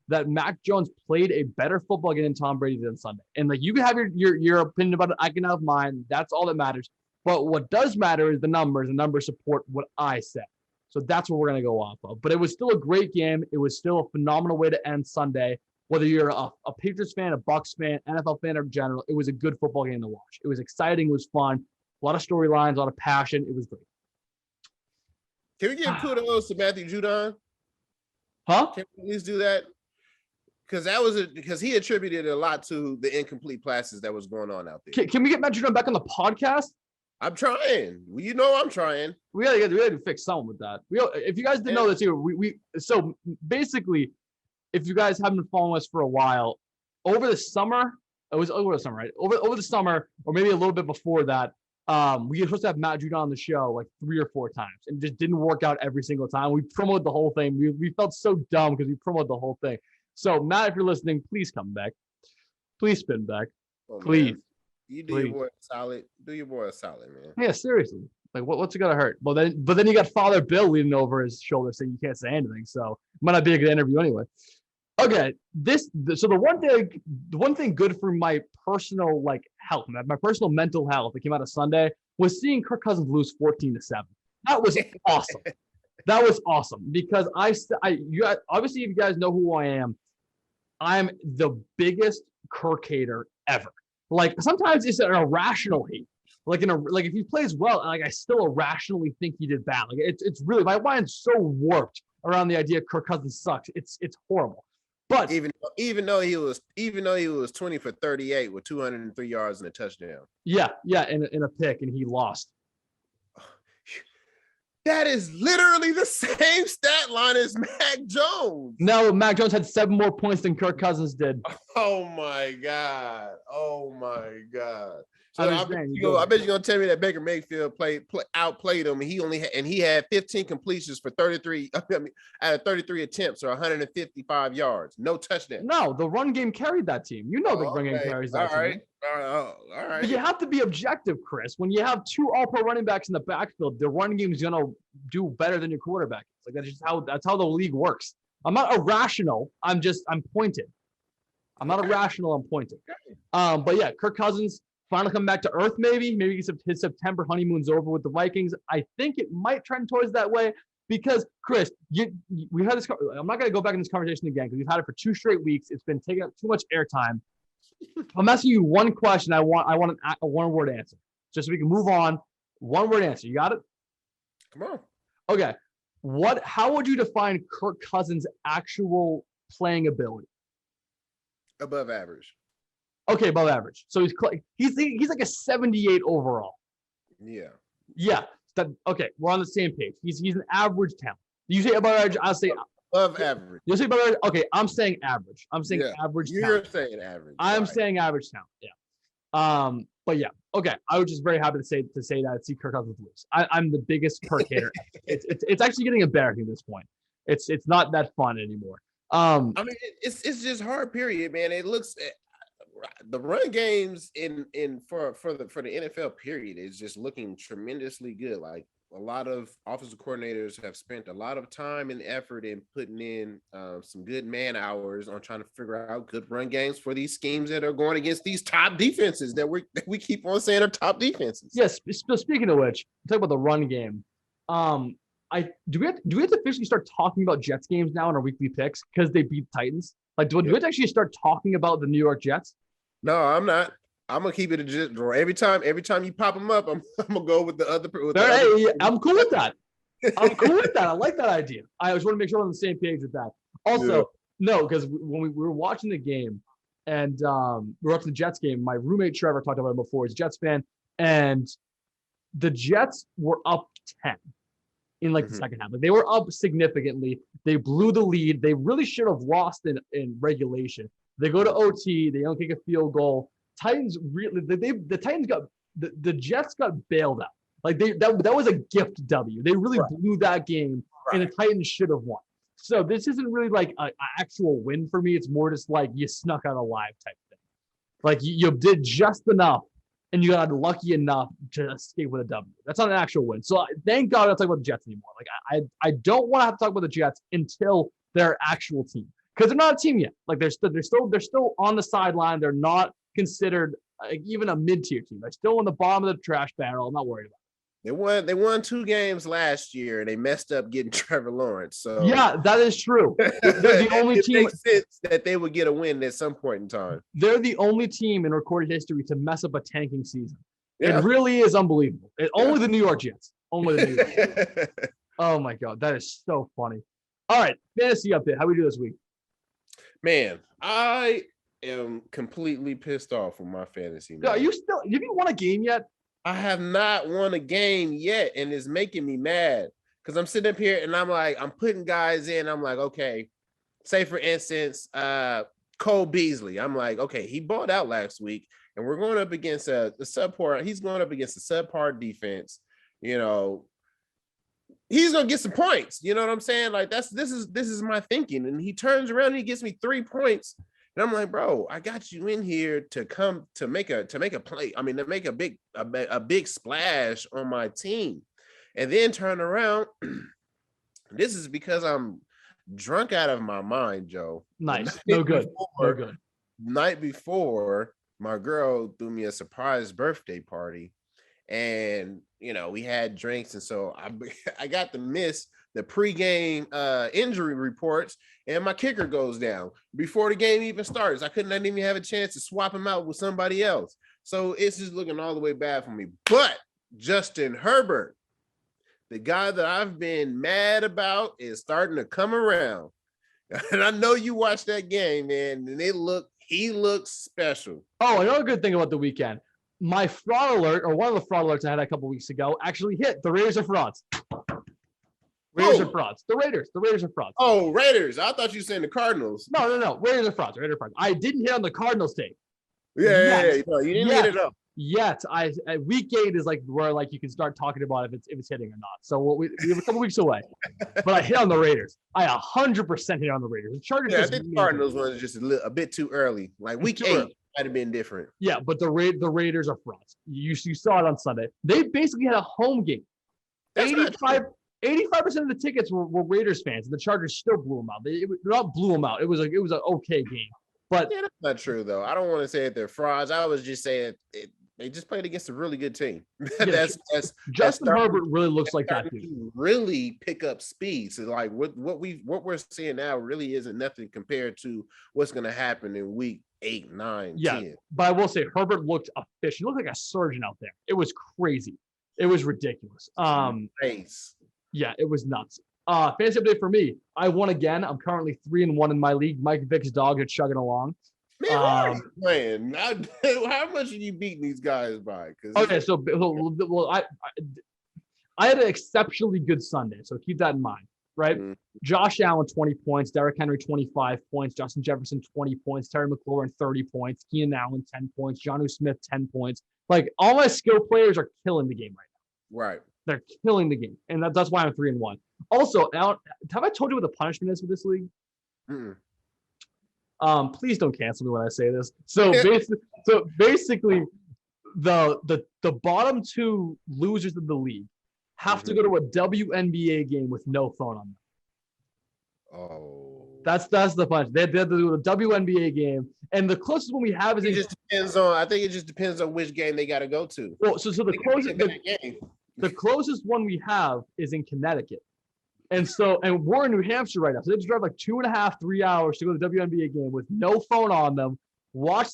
that Mac Jones played a better football game than Tom Brady did on Sunday. And like, you can have your opinion about it. I can have mine. That's all that matters. But what does matter is the numbers. The numbers support what I said. So that's what we're going to go off of. But it was still a great game. It was still a phenomenal way to end Sunday. Whether you're a Patriots fan, a Bucs fan, NFL fan in general, it was a good football game to watch. It was exciting. It was fun. A lot of storylines, a lot of passion. It was great. Can we give kudos to Matthew Judon? Huh? Can we please do that? Because he attributed a lot to the incomplete passes that was going on out there. Can we get Matt Judon back on the podcast? I'm trying. You know I'm trying. We gotta fix something with that. If you guys didn't know this here, so basically, if you guys haven't been following us for a while, over the summer, it was over the summer, right? Over the summer, or maybe a little bit before that, we were supposed to have Matt Judon on the show like 3 or 4 times, and it just didn't work out every single time. We promoted the whole thing. We felt so dumb because we promoted the whole thing. So Matt, if you're listening, please come back. Please spin back. Oh, please. Man. You do your boy a solid. Do your boy a solid, man. Yeah, seriously. Like, what's it gonna hurt? But then you got Father Bill leaning over his shoulder saying you can't say anything. So it might not be a good interview anyway. Okay, so the one thing good for my personal health, my personal mental health that came out of Sunday was seeing Kirk Cousins lose 14-7. That was awesome. That was awesome because you obviously, if you guys know who I am, I'm the biggest Kirk hater ever. Like, sometimes it's an irrational hate. Like if he plays well, like, I still irrationally think he did bad. Like, it's really, my mind's so warped around the idea Kirk Cousins sucks. It's horrible. But even though he was 20 for 38 with 203 yards and a touchdown. Yeah, in a pick, and he lost. That is literally the same stat line as Mac Jones. No, Mac Jones had 7 more points than Kirk Cousins did. Oh my God. So I bet you're gonna tell me that Baker Mayfield outplayed him, and he had 15 completions for 33. Out of 33 attempts or 155 yards, no touchdown. No, the run game carried that team. The run game carries that team. All right. But you have to be objective, Chris. When you have 2 all-pro running backs in the backfield, the run game is gonna do better than your quarterback. Like, that's how the league works. I'm not irrational. I'm pointed. I'm not irrational. I'm pointed. But yeah, Kirk Cousins finally come back to earth. Maybe his September honeymoon's over with the Vikings. I think it might trend towards that way because, Chris, we had this. I'm not going to go back in this conversation again because we've had it for 2 straight weeks. It's been taking up too much airtime. I'm asking you one question. I want a 1-word answer, just so we can move on. 1-word answer. You got it? Come on. Okay. How would you define Kirk Cousins' actual playing ability? Above average. Okay, above average. So he's like a 78 overall. Yeah. Okay, we're on the same page. He's an average talent. You say above average, I'll say above average. You'll say above average. Okay, I'm saying average. I'm saying average talent. You're saying average. I'm saying average talent. Yeah. But yeah. Okay. I was just very happy to say that. See Kirk Cousins lose. I'm the biggest Kirk hater. It's actually getting embarrassing at this point. It's not that fun anymore. I mean, it's just hard. Period, man. It looks. the run games for the NFL period is just looking tremendously good. Like a lot of offensive coordinators have spent a lot of time and effort in putting in some good man hours on trying to figure out good run games for these schemes that are going against these top defenses that we keep on saying are top defenses. Yes. Speaking of which, talk about the run game. Do we have to officially start talking about Jets games now in our weekly picks because they beat Titans? Like, do we have to actually start talking about the New York Jets? No, I'm not. I'm gonna keep it a Jet draw. Every time you pop them up, I'm gonna go with the other. I'm cool with that. I'm cool with that. I like that idea. I just want to make sure we're on the same page with that. Also, no, because when we were watching the game and we were up to the Jets game, my roommate Trevor talked about it before. He's a Jets fan, and the Jets were up 10 in the second half. Like, they were up significantly. They blew the lead. They really should have lost in regulation. They go to OT. They don't kick a field goal. Titans really the Jets got bailed out. Like that was a gift W. They really blew that game, and the Titans should have won. So this isn't really like an actual win for me. It's more just like you snuck out alive type thing. Like you did just enough, and you got lucky enough to escape with a W. That's not an actual win. So thank God I'm not talking about the Jets anymore. Like I don't want to have to talk about the Jets until they're an actual team, because they're not a team yet. Like they're still on the sideline. They're not considered even a mid-tier team. They're still on the bottom of the trash barrel. I'm not worried about it. They won 2 games last year, and they messed up getting Trevor Lawrence. So yeah, that is true. They're the only team. Makes sense that they would get a win at some point in time. They're the only team in recorded history to mess up a tanking season. Yeah. It really is unbelievable. Only the New York Jets. Only the New York Jets. Oh my God, that is so funny. All right, fantasy update. How we do this week? Man, I am completely pissed off with my fantasy. Man. Have you won a game yet? I have not won a game yet, and it's making me mad because I'm sitting up here and I'm putting guys in. I'm like, okay, say for instance, Cole Beasley. I'm like, okay, he balled out last week, and we're going up against a subpar. He's going up against a subpar defense. You know, he's gonna get some points. You know what I'm saying? Like this is my thinking. And he turns around and he gets me 3 points. And I'm like, bro, I got you in here to make a play. I mean, to make a big splash on my team, and then turn around. This is because I'm drunk out of my mind, Joe. Nice. No good. Night before, my girl threw me a surprise birthday party, and we had drinks, and so I got to miss the pregame injury reports, and my kicker goes down before the game even starts. I couldn't even have a chance to swap him out with somebody else. So it's just looking all the way bad for me. But Justin Herbert, the guy that I've been mad about, is starting to come around. And I know you watched that game, man, and he looks special. Oh, another good thing about the weekend. My fraud alert, or one of the fraud alerts I had a couple weeks ago, actually hit. The Raiders are frauds. Raiders are frauds. The Raiders are frauds. Oh, Raiders. I thought you were saying the Cardinals. No. Raiders are frauds. I didn't hit on the Cardinals tape. Yeah. No, you didn't hit it up. Yet, week 8 is like where like you can start talking about if it's hitting or not. So we have a couple weeks away. But I hit on the Raiders. I 100% hit on the Raiders. The Chargers. Yeah, I think the Cardinals was just a bit too early. Like week 8 might have been different. Yeah, but the Raiders are frauds. You saw it on Sunday. They basically had a home game. 85% of the tickets were Raiders fans, and the Chargers still blew them out. They not blew them out. It was an okay game. But yeah, that's not true though. I don't want to say that they're frauds. I was just saying they just played against a really good team. Justin Herbert really looks like that dude. Really pick up speed. So like what we're seeing now really isn't nothing compared to what's going to happen in week 8, 9, 10. But I will say Herbert looked efficient. He looked like a surgeon out there. It was crazy. It was ridiculous. Yeah, it was nuts. Fantasy update for me. I won again. I'm currently 3-1 in my league. Mike Vick's dog is chugging along. Man, man, how much are you beating these guys by? Okay, so I had an exceptionally good Sunday, so keep that in mind, right? Mm-hmm. Josh Allen 20 points, Derrick Henry 25 points, Justin Jefferson 20 points, Terry McLaurin 30 points, Keenan Allen 10 points, Jonnu Smith 10 points. Like all my skill players are killing the game right now. Right. They're killing the game, and that's why I'm 3-1. Also, have I told you what the punishment is for this league? Mm-mm. Please don't cancel me when I say this. So basically, the bottom two losers of the league have to go to a WNBA game with no phone on them. Oh, that's the punch. They have to do a WNBA game, and the closest one we have is it just depends on. I think it just depends on which game they got to go to. Well, so the closest one we have is in Connecticut, and we're in New Hampshire right now. So they just drive like 2.5, 3 hours to go to the WNBA game with no phone on them.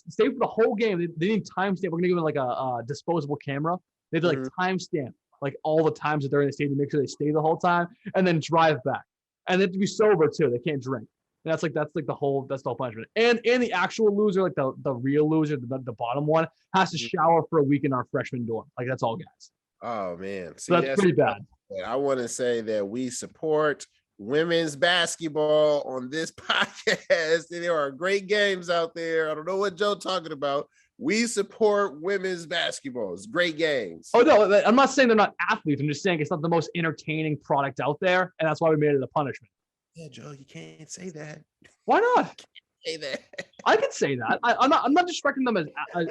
Stay for the whole game. They need timestamp. We're gonna give them like a disposable camera. They have to like timestamp like all the times that they're in the stadium, make sure they stay the whole time, and then drive back. And they have to be sober too. They can't drink. And that's the whole punishment. And the actual loser, like the real loser, the bottom one, has to shower for a week in our freshman dorm. Like that's all guys. Oh man, so that's pretty bad. I want to say that we support women's basketball on this podcast. There are great games out there. I don't know what Joe's talking about. We support women's basketball. It's great games. Oh no, I'm not saying they're not athletes. I'm just saying it's not the most entertaining product out there, and that's why we made it a punishment. Yeah, Joe, you can't say that. Why not? Say that. I can say that. I'm not disrespecting them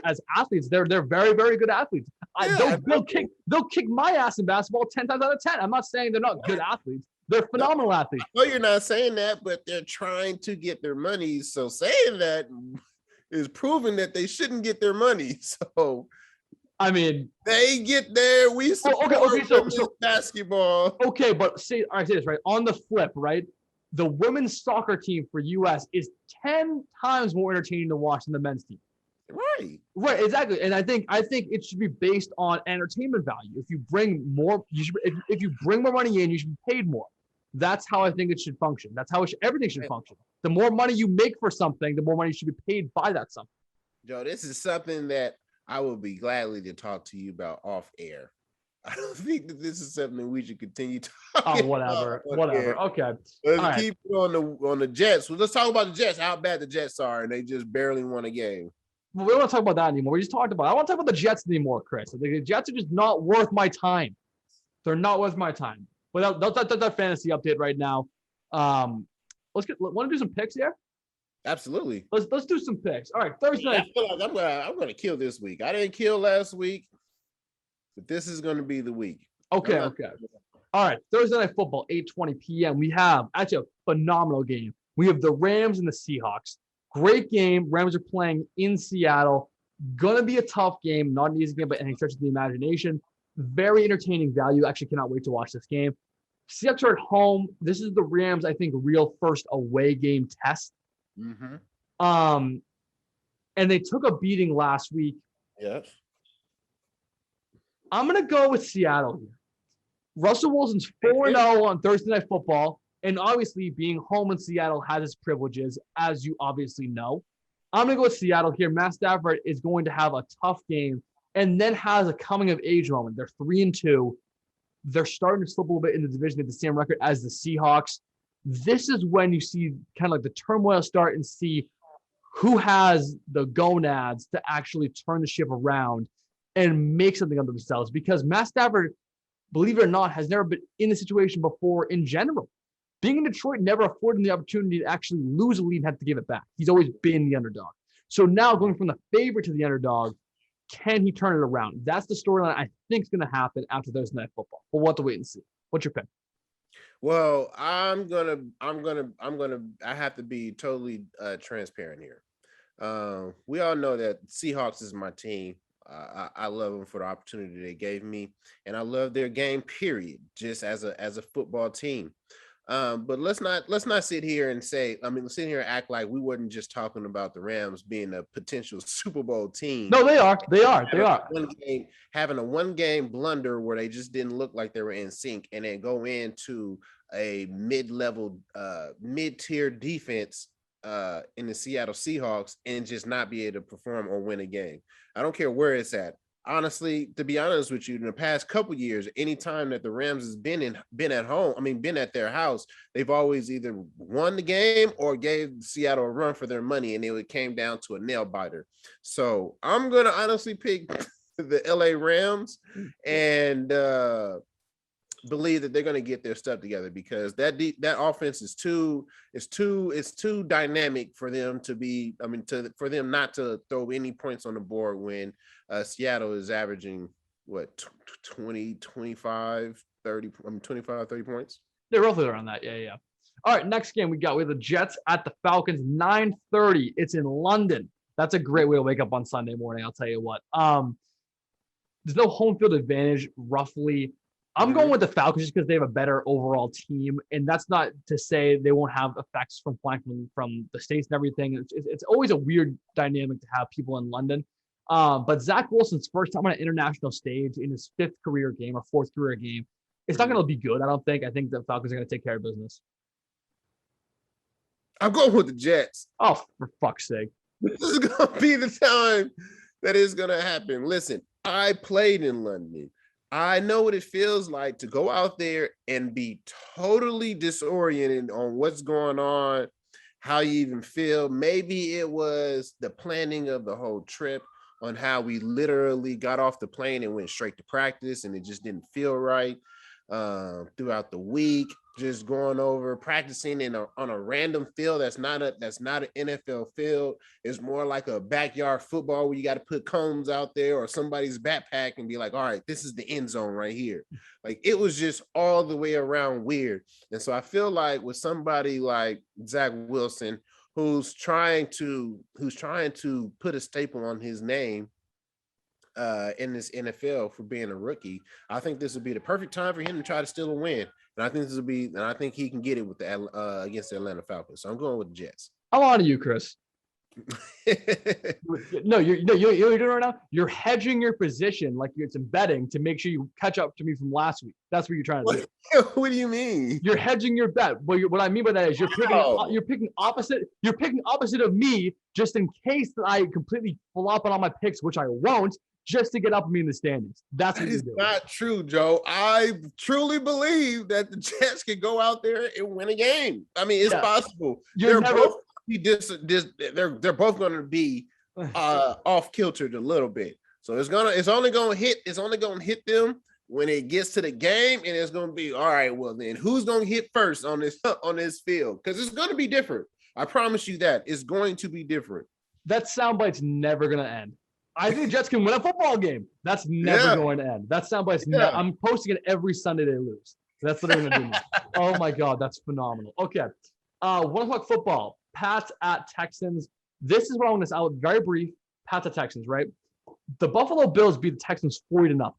as athletes. They're very, very good athletes. They'll kick my ass in basketball 10 times out of 10. I'm not saying they're not good athletes. They're phenomenal athletes. No, you're not saying that, but they're trying to get their money. So saying that is proving that they shouldn't get their money. So I mean, they get there. We support women's basketball. Okay, but say this right. On the flip, right? The women's soccer team for US is 10 times more entertaining to watch than the men's team. Right, exactly. And I think it should be based on entertainment value. If you bring more, if you bring more money in, you should be paid more. That's how I think it should function. That's how everything should function. The more money you make for something, the more money you should be paid by that something. Joe, this is something that I will be gladly to talk to you about off air. I don't think that this is something we should continue talking whatever. Okay. Let's keep it on the Jets. Well, let's talk about the Jets, how bad the Jets are, and they just barely won a game. Well, we don't want to talk about that anymore. We just talked about it. I don't want to talk about the Jets anymore, Chris. I think the Jets are just not worth my time. They're not worth my time. But that's that fantasy update right now. Want to do some picks here? Absolutely. Let's do some picks. All right, Thursday night. I feel like I'm gonna kill this week. I didn't kill last week, but this is going to be the week. Okay. All right, Thursday night football, 8:20 p.m. We have actually a phenomenal game. We have the Rams and the Seahawks. Great game. Rams are playing in Seattle. Gonna be a tough game, not an easy game, but anything stretches the imagination. Very entertaining value. Actually, cannot wait to watch this game. Seahawks are at home. This is the Rams, I think, real first away game test. Mm-hmm. And they took a beating last week. Yes. I'm gonna go with Seattle here. Russell Wilson's 4-0 on Thursday Night Football, and obviously being home in Seattle has its privileges, as you obviously know. I'm gonna go with Seattle here. Matt Stafford is going to have a tough game, and then has a coming of age moment. They're 3-2. They're starting to slip a little bit in the division at the same record as the Seahawks. This is when you see kind of like the turmoil start and see who has the gonads to actually turn the ship around and make something of themselves. Because Matt Stafford, believe it or not, has never been in a situation before in general. Being in Detroit never afforded him the opportunity to actually lose a lead and have to give it back. He's always been the underdog. So now going from the favorite to the underdog, can he turn it around? That's the storyline I think is going to happen after Thursday Night Football. We'll have to wait and see. What's your pick? Well, I have to be totally transparent here. We all know that Seahawks is my team. I love them for the opportunity they gave me, and I love their game, period, just as a football team. But let's not sit here and sit here and act like we weren't just talking about the Rams being a potential Super Bowl team. No, they are. Having a one-game blunder where they just didn't look like they were in sync, and then go into a mid-level, mid-tier defense in the Seattle Seahawks and just not be able to perform or win a game. I don't care where it's at. Honestly, to be honest with you, in the past couple years, anytime that the Rams has been at their house, they've always either won the game or gave Seattle a run for their money, and it came down to a nail biter. So I'm gonna honestly pick the LA Rams, and believe that they're going to get their stuff together because that offense is too dynamic for them to be. I mean, for them not to throw any points on the board when Seattle is averaging what 20, 25, 30. 25, 30 points. They're roughly around that. Yeah. All right, next game we have the Jets at the Falcons, 9:30. It's in London. That's a great way to wake up on Sunday morning. I'll tell you what. There's no home field advantage, roughly. I'm going with the Falcons just because they have a better overall team, and that's not to say they won't have effects from flying from the States and everything. It's always a weird dynamic to have people in London. But Zach Wilson's first time on an international stage in his 5th career game or 4th career game, it's not going to be good, I don't think. I think the Falcons are going to take care of business. I'm going with the Jets. Oh, for fuck's sake. This is going to be the time that it's going to happen. Listen, I played in London. I know what it feels like to go out there and be totally disoriented on what's going on, how you even feel. Maybe it was the planning of the whole trip on how we literally got off the plane and went straight to practice and it just didn't feel right throughout the week. Just going over practicing on a random field that's not an NFL field. It's more like a backyard football where you got to put cones out there or somebody's backpack and be like, all right, this is the end zone right here. Like it was just all the way around weird. And so I feel like with somebody like Zach Wilson, who's trying to put a staple on his name in this NFL for being a rookie, I think this would be the perfect time for him to try to steal a win. And I think he can get it with the against the Atlanta Falcons. So I'm going with the Jets. I'm on to you, Chris. No, you're doing right now. You're hedging your position like it's in betting to make sure you catch up to me from last week. That's what you're trying to do. What do you mean? You're hedging your bet. What I mean by that is you're picking opposite. You're picking opposite of me just in case that I completely flop on all my picks, which I won't. Just to get up me in the standings. That's what you're doing. Not true, Joe. I truly believe that the Jets can go out there and win a game. I mean, it's possible. They're both going to be off kiltered a little bit. So it's only going to hit them when it gets to the game, and it's going to be all right. Well, then who's going to hit first on this field? Because it's going to be different. I promise you that it's going to be different. That soundbite's never going to end. I think the Jets can win a football game. That's never going to end. That soundbite's I'm posting it every Sunday they lose. That's what they're going to do now. Oh, my God. That's phenomenal. Okay. 1 o'clock football. Pats at Texans. This is what I want to say. Very brief. Pats at Texans, right? The Buffalo Bills beat the Texans 40-0.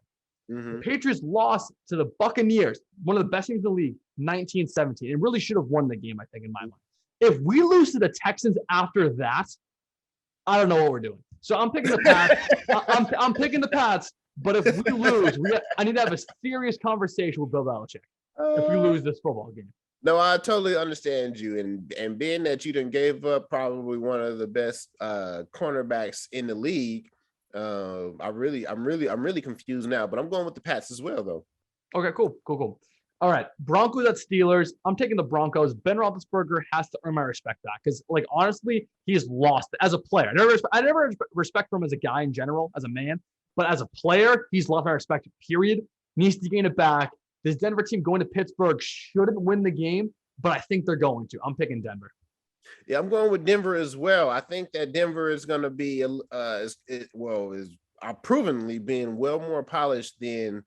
The Patriots lost to the Buccaneers, one of the best teams in the league, 19-17. It really should have won the game, I think, in my mind. If we lose to the Texans after that, I don't know what we're doing. So I'm picking the Pats. I'm picking the Pats. But if we lose, I need to have a serious conversation with Bill Belichick if we lose this football game. No, I totally understand you. And being that you done gave up probably one of the best cornerbacks in the league, I'm really confused now. But I'm going with the Pats as well, though. Okay, cool. All right, Broncos at Steelers. I'm taking the Broncos. Ben Roethlisberger has to earn my respect back because, like, honestly, he's lost as a player. I never respect him as a guy in general, as a man, but as a player, he's lost my respect. Period. Needs to gain it back. This Denver team going to Pittsburgh shouldn't win the game, but I think they're going to. I'm picking Denver. Yeah, I'm going with Denver as well. I think that Denver is going to be is provenly being well more polished than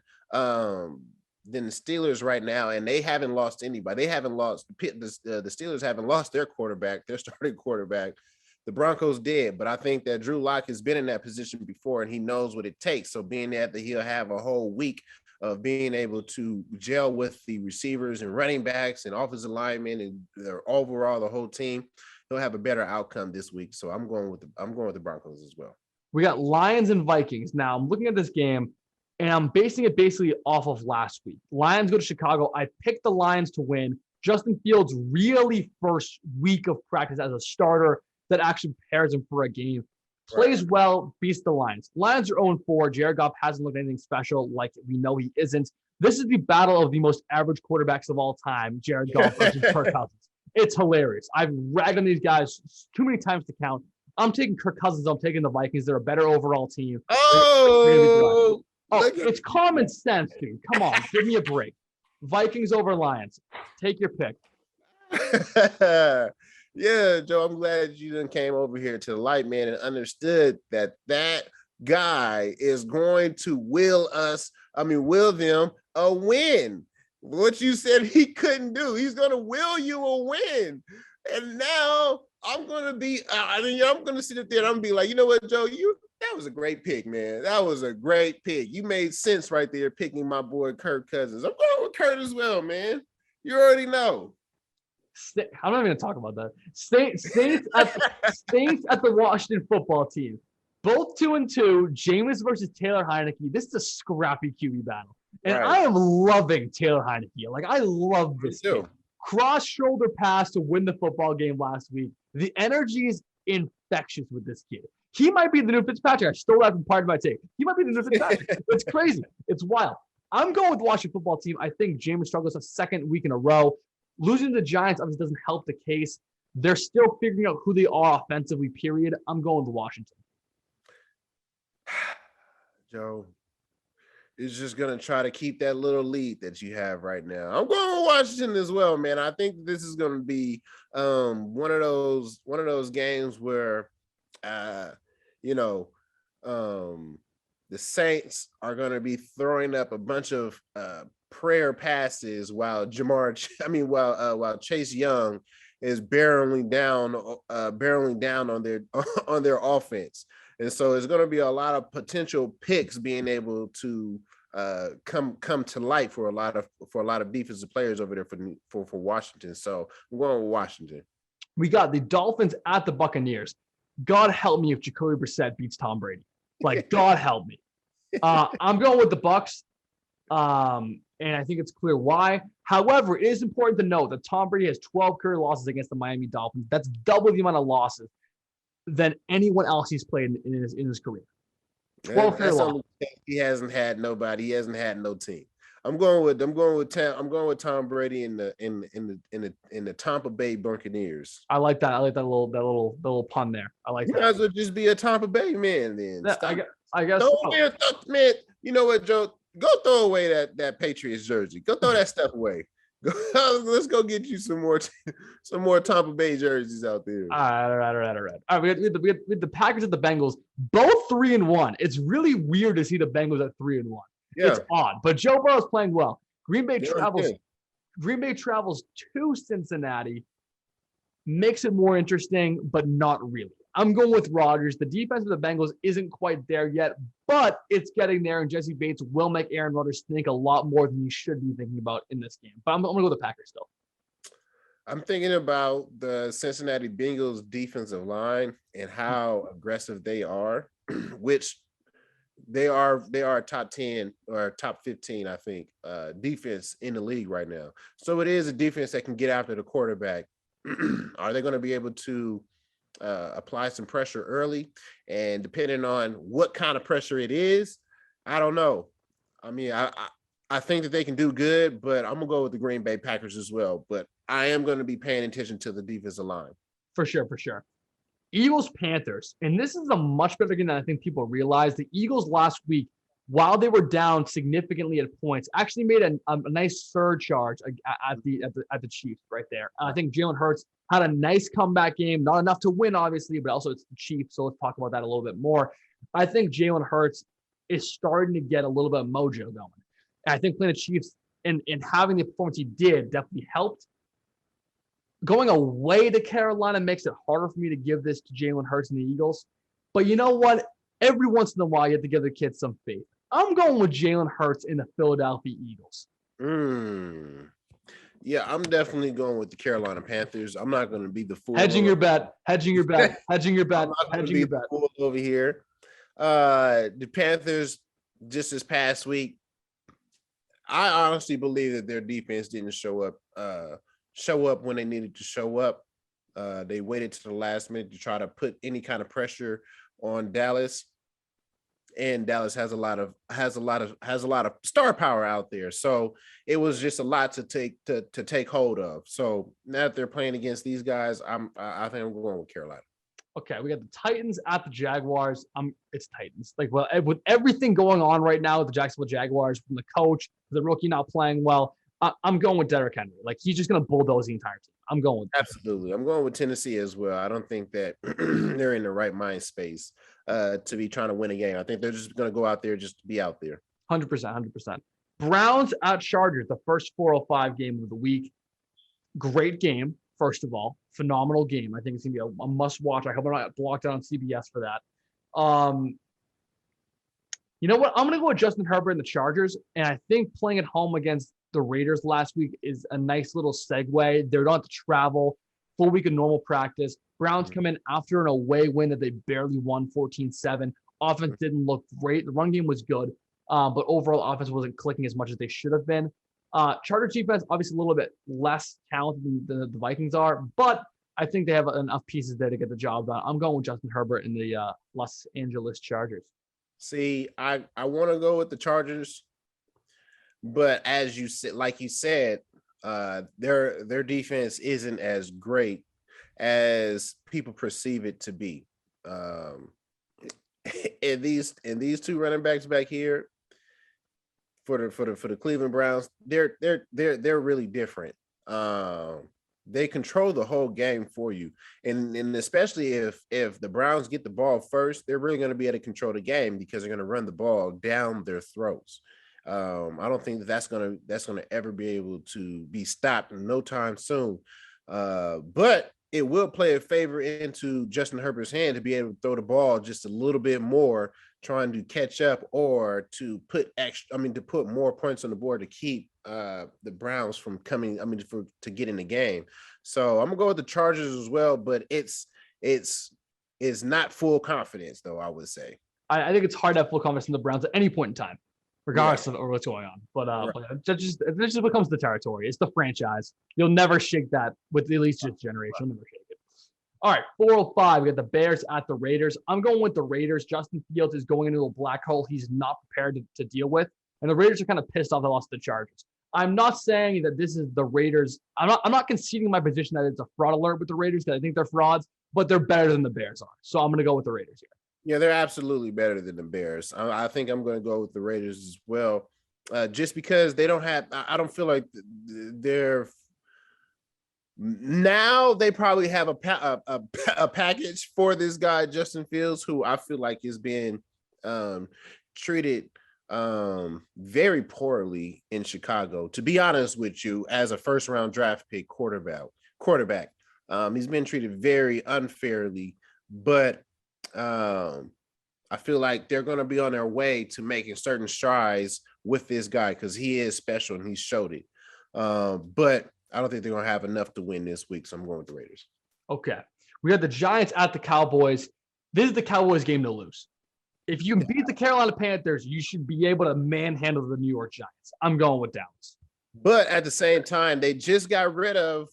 the Steelers right now, and they haven't lost anybody. They haven't lost the Steelers haven't lost their quarterback, their starting quarterback. The Broncos did, but I think that Drew Lock has been in that position before, and he knows what it takes. So being that he'll have a whole week of being able to gel with the receivers and running backs and offensive linemen and overall the whole team, he'll have a better outcome this week. So I'm going with the Broncos as well. We got Lions and Vikings. Now I'm looking at this game, and I'm basing it basically off of last week. Lions go to Chicago. I picked the Lions to win. Justin Fields' really first week of practice as a starter that actually prepares him for a game. Plays well, beats the Lions. Lions are 0-4. Jared Goff hasn't looked anything special, like we know he isn't. This is the battle of the most average quarterbacks of all time, Jared Goff versus Kirk Cousins. It's hilarious. I've ragged on these guys too many times to count. I'm taking Kirk Cousins. I'm taking the Vikings. They're a better overall team. It's common sense, dude. Come on, give me a break. Vikings over Lions. Take your pick. Yeah, Joe, I'm glad you done came over here to the light, man, and understood that guy is going to will them a win. What you said he couldn't do, he's going to will you a win. And now I'm going to sit up there and I'm going to be like, you know what, Joe, that was a great pick, man. That was a great pick. You made sense right there picking my boy Kirk Cousins. I'm going with Kurt as well, man. You already know. I'm not even going to talk about that. Saints at the Washington football team. Both 2-2. Jameis versus Taylor Heineke. This is a scrappy QB battle. And right. I am loving Taylor Heineke. Like, I love this kid. Cross-shoulder pass to win the football game last week. The energy is infectious with this kid. He might be the new Fitzpatrick. I stole that from part of my take. He might be the new Fitzpatrick. It's crazy. It's wild. I'm going with the Washington football team. I think Jameis struggles a second week in a row. Losing to the Giants obviously doesn't help the case. They're still figuring out who they are offensively, period. I'm going to Washington. Joe is just going to try to keep that little lead that you have right now. I'm going to Washington as well, man. I think this is going to be one of those games where, the Saints are going to be throwing up a bunch of prayer passes while Chase Young is barreling down on their offense. And so it's going to be a lot of potential picks being able to come to light for a lot of defensive players over there for Washington. So I'm going with Washington. We got the Dolphins at the Buccaneers. God help me if Jacoby Brissett beats Tom Brady. Like, God help me. I'm going with the Bucs. And I think it's clear why. However, it is important to note that Tom Brady has 12 career losses against the Miami Dolphins. That's double the amount of losses than anyone else he's played in his career. 12 career losses. He hasn't had nobody. He hasn't had no team. I'm going with Tom Brady in the Tampa Bay Buccaneers. I like that. I like that little pun there. I like that. You guys would just be a Tampa Bay man then. I guess. Man, you know what, Joe? Go throw away that Patriots jersey. Go throw that stuff away. Let's go get you some more Tampa Bay jerseys out there. All right. We had the Packers and the Bengals, both 3-1. It's really weird to see the Bengals at 3-1. Yeah. It's odd, but Joe Burrow's playing well. Green Bay travels to Cincinnati, makes it more interesting, but not really. I'm going with Rodgers. The defense of the Bengals isn't quite there yet, but it's getting there, and Jesse Bates will make Aaron Rodgers think a lot more than he should be thinking about in this game. But I'm going to go with the Packers still. I'm thinking about the Cincinnati Bengals defensive line and how aggressive they are, which they are top 10 or top 15, I think, defense in the league right now. So it is a defense that can get after the quarterback. Are they going to be able to apply some pressure early? And depending on what kind of pressure it is, I don't know. I mean, I think that they can do good, but I'm gonna go with the Green Bay Packers as well. But I am going to be paying attention to the defensive line. For sure. Eagles Panthers, and this is a much better game than I think people realize. The Eagles last week, while they were down significantly at points, actually made a nice surcharge at the Chiefs right there. I think Jalen Hurts had a nice comeback game, not enough to win, obviously, but also it's the Chiefs, so let's talk about that a little bit more. I think Jalen Hurts is starting to get a little bit of mojo going. And I think playing the Chiefs and having the performance he did definitely helped. Going away to Carolina makes it harder for me to give this to Jalen Hurts and the Eagles. But you know what? Every once in a while, you have to give the kids some faith. I'm going with Jalen Hurts in the Philadelphia Eagles. Yeah, I'm definitely going with the Carolina Panthers. I'm not going to be the fool. Hedging your bet over here. The Panthers, just this past week, I honestly believe that their defense didn't show up when they needed to show up. They waited to the last minute to try to put any kind of pressure on Dallas. And Dallas has a lot of star power out there, so it was just a lot to take hold of. So now that they're playing against these guys, I think I'm going with Carolina. Okay, we got the Titans at the Jaguars. It's Titans. Like, well, with everything going on right now with the Jacksonville Jaguars, from the coach, the rookie not playing well, I'm going with Derrick Henry. Like, he's just going to bulldoze the entire team. I'm going with Absolutely. I'm going with Tennessee as well. I don't think that they're in the right mind space to be trying to win a game. I think they're just going to go out there just to be out there. 100%, 100%. Browns at Chargers, the first 405 game of the week. Great game, first of all. Phenomenal game. I think it's going to be a must-watch. I hope I'm not blocked out on CBS for that. You know what? I'm going to go with Justin Herbert and the Chargers, and I think playing at home against the Raiders last week is a nice little segue. They don't have to travel, full week of normal practice. Browns come in after an away win that they barely won 14-7. Offense didn't look great. The run game was good, but overall offense wasn't clicking as much as they should have been. Chargers defense, obviously a little bit less talented than the Vikings are, but I think they have enough pieces there to get the job done. I'm going with Justin Herbert and the Los Angeles Chargers. See, I want to go with the Chargers, but as you said, like you said, their defense isn't as great as people perceive it to be. And these two running backs back here for the Cleveland Browns, they're really different. They control the whole game for you, and especially if the Browns get the ball first, they're really going to be able to control the game because they're going to run the ball down their throats. I don't think that's going to ever be able to be stopped in no time soon. But it will play a favor into Justin Herbert's hand to be able to throw the ball just a little bit more, trying to catch up or to put more points on the board to keep the Browns from to get in the game. So I'm gonna go with the Chargers as well, but it's not full confidence though, I would say. I think it's hard to have full confidence in the Browns at any point in time, regardless of what's going on. But that just becomes the territory. It's the franchise. You'll never shake that with at least this generation. You'll never shake it. All right, 405. We got the Bears at the Raiders. I'm going with the Raiders. Justin Fields is going into a black hole he's not prepared to deal with. And the Raiders are kind of pissed off they lost to the Chargers. I'm not saying that this is the Raiders. I'm not conceding my position that it's a fraud alert with the Raiders because I think they're frauds, but they're better than the Bears are. So I'm going to go with the Raiders here. Yeah, they're absolutely better than the Bears. I think I'm going to go with the Raiders as well, just because they don't have – I don't feel like they're – now they probably have a package for this guy, Justin Fields, who I feel like is being treated very poorly in Chicago. To be honest with you, as a first-round draft pick quarterback, he's been treated very unfairly, but I feel like they're going to be on their way to making certain strides with this guy because he is special and he showed it. But I don't think they're going to have enough to win this week, so I'm going with the Raiders. Okay. We got the Giants at the Cowboys. This is the Cowboys game to lose. If you beat the Carolina Panthers, you should be able to manhandle the New York Giants. I'm going with Dallas. But at the same time, they just got rid of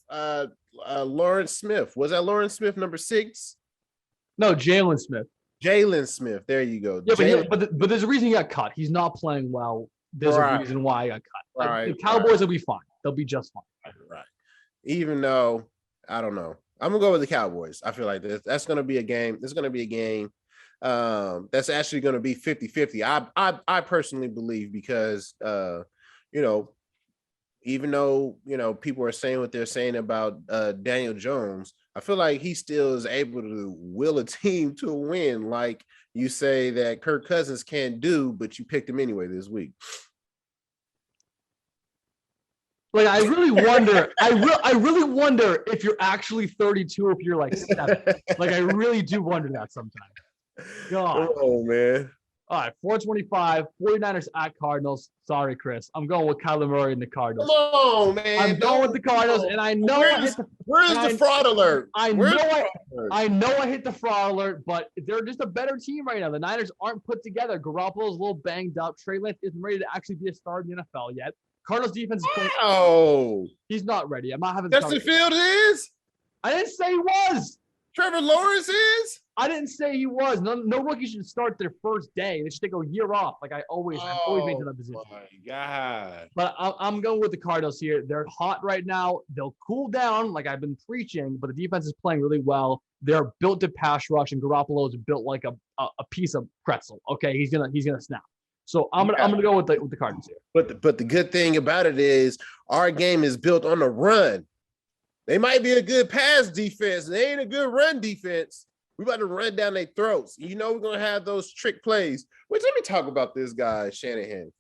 Lawrence Smith. Was that Lawrence Smith, number 6? No, Jalen Smith. Jalen Smith. There you go. Yeah, but there's a reason he got cut. He's not playing well. There's a reason why he got cut. Right, the Cowboys will be fine. They'll be just fine. Right. Even though, I don't know. I'm going to go with the Cowboys. I feel like that's going to be a game. There's going to be a game that's actually going to be 50-50. I personally believe because, even though, people are saying what they're saying about Daniel Jones, I feel like he still is able to will a team to a win, like you say that Kirk Cousins can't do, but you picked him anyway this week. Like, I really wonder. I really wonder if you're actually 32 or if you're like 7. Like, I really do wonder that sometimes. God. Oh man. All right, 425, 49ers at Cardinals. Sorry, Chris. I'm going with Kyler Murray and the Cardinals. Come on, man. I'm going with the Cardinals, and I know where's the fraud alert? I know I hit the fraud alert, but they're just a better team right now. The Niners aren't put together. Garoppolo's a little banged up. Trey Lance isn't ready to actually be a star in the NFL yet. Cardinals defense is playing. Oh, he's not ready. I'm not having. Justin Fields is. I didn't say he was. Trevor Lawrence is. I didn't say he was. No rookie should start their first day. They should take a year off. Like I've always made to that position. Oh my God. But I'm going with the Cardinals here. They're hot right now. They'll cool down, like I've been preaching, but the defense is playing really well. They're built to pass rush, and Garoppolo is built like a piece of pretzel. Okay, he's gonna snap. So I'm gonna go with the Cardinals here. But the good thing about it is our game is built on the run. They might be a good pass defense. They ain't a good run defense. We about to run down their throats. You know we're gonna have those trick plays. Which let me talk about this guy Shanahan.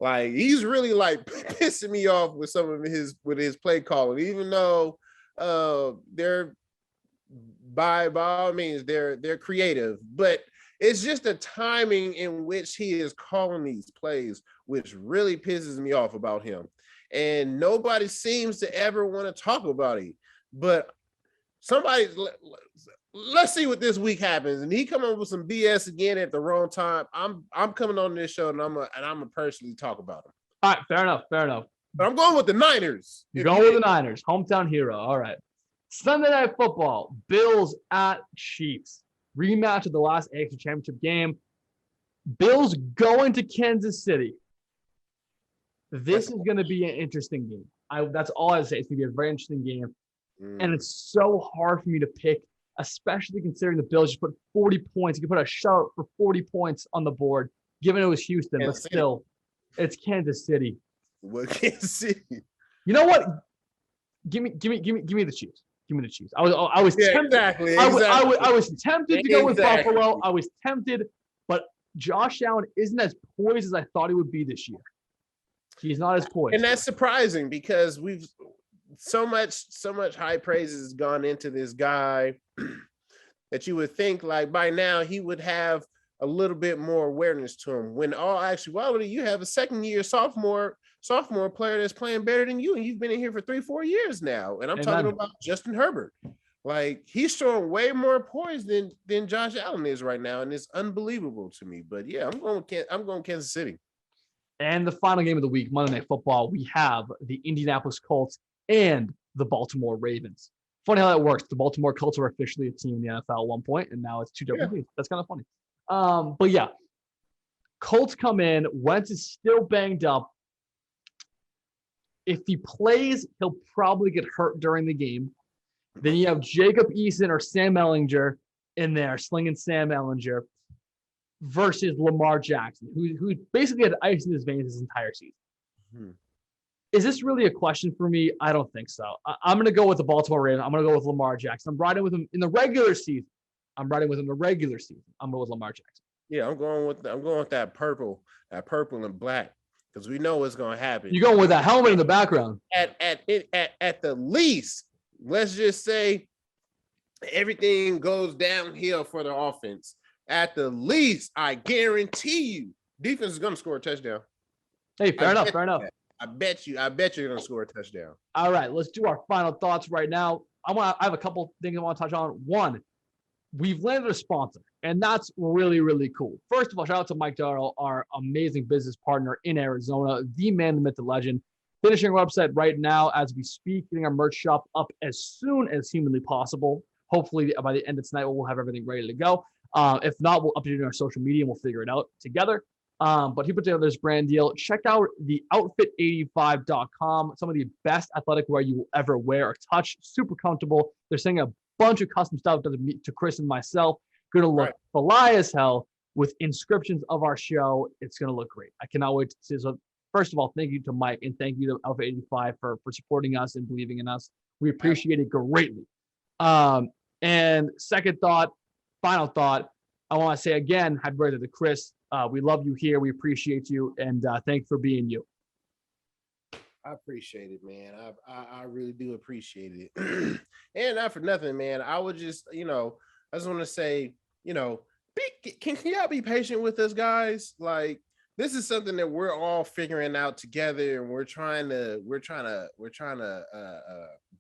Like he's really like pissing me off with some of his play calling, even though they're by all means they're creative, but it's just the timing in which he is calling these plays, which really pisses me off about him. And nobody seems to ever want to talk about it. But let's see what this week happens. And he come up with some BS again at the wrong time. I'm coming on this show and I'm gonna personally talk about him. All right, fair enough. But I'm going with the Niners. You're going with the Niners, hometown hero. All right. Sunday Night Football, Bills at Chiefs. Rematch of the last AFC Championship game. Bills going to Kansas City. This is going to be an interesting game. That's all I say. It's going to be a very interesting game. And it's so hard for me to pick, especially considering the Bills just put 40 points. You can put a shutout for 40 points on the board, given it was Houston, but still, it's Kansas City. What Kansas City? You know what? Give me the Chiefs. Give me the Chiefs. I was tempted. Exactly. I was tempted to go with Buffalo. I was tempted, but Josh Allen isn't as poised as I thought he would be this year. He's not as poised. And that's surprising because we've so much high praise has gone into this guy that you would think like by now he would have a little bit more awareness to him. When all actuality, you have a second-year sophomore player that's playing better than you, and you've been in here for 3-4 years now. And I'm talking about Justin Herbert. Like he's showing way more poise than Josh Allen is right now, and it's unbelievable to me. But yeah, I'm going Kansas City. And the final game of the week, Monday Night Football, we have the Indianapolis Colts and the Baltimore Ravens. Funny how that works. The Baltimore Colts were officially a team in the NFL at one point, and now it's two different teams. That's kind of funny. But yeah, Colts come in. Wentz is still banged up. If he plays, he'll probably get hurt during the game. Then you have Jacob Eason or Sam Ehlinger in there, slinging Sam Ehlinger, versus Lamar Jackson, who basically had ice in his veins his entire season. Is this really a question for me? I don't think so. I'm going to go with the Baltimore Ravens. I'm going to go with Lamar Jackson. I'm riding with him in the regular season. I'm going with Lamar Jackson. Yeah, I'm going with that purple and black because we know what's going to happen. You're going with that helmet in the background. At the least, let's just say everything goes downhill for the offense. At the least, I guarantee you, defense is going to score a touchdown. Hey, fair enough. I bet you're going to score a touchdown. All right, let's do our final thoughts right now. I have a couple things I want to touch on. One, we've landed a sponsor, and that's really, really cool. First of all, shout out to Mike Darrell, our amazing business partner in Arizona, the man, the myth, the legend. Finishing our website right now as we speak, getting our merch shop up as soon as humanly possible. Hopefully, by the end of tonight, we'll have everything ready to go. If not, we'll update it on our social media and we'll figure it out together. But he put together this brand deal. Check out the outfit85.com. Some of the best athletic wear you will ever wear or touch. Super comfortable. They're sending a bunch of custom stuff to Chris and myself. Going to look fly as hell with inscriptions of our show. It's going to look great. I cannot wait to see. So first of all, thank you to Mike and thank you to Outfit 85 for supporting us and believing in us. We appreciate it greatly. And final thought, I want to say again, happy birthday to Chris. We love you here. We appreciate you. And thanks for being you. I appreciate it, man. I really do appreciate it. And not for nothing, man. I would just, I just want to say, can y'all be patient with us, guys? Like, this is something that we're all figuring out together, and we're trying to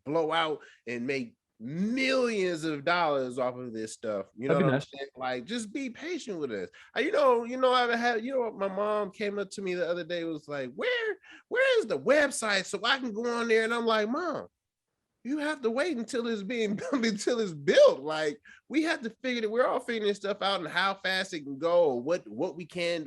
blow out and make millions of dollars off of this stuff. You know what I'm saying? Like, just be patient with us. My mom came up to me the other day, was like, where is the website so I can go on there? And I'm like, Mom, you have to wait until it's built. Like, we have to figure that we're all figuring this stuff out and how fast it can go, or what we can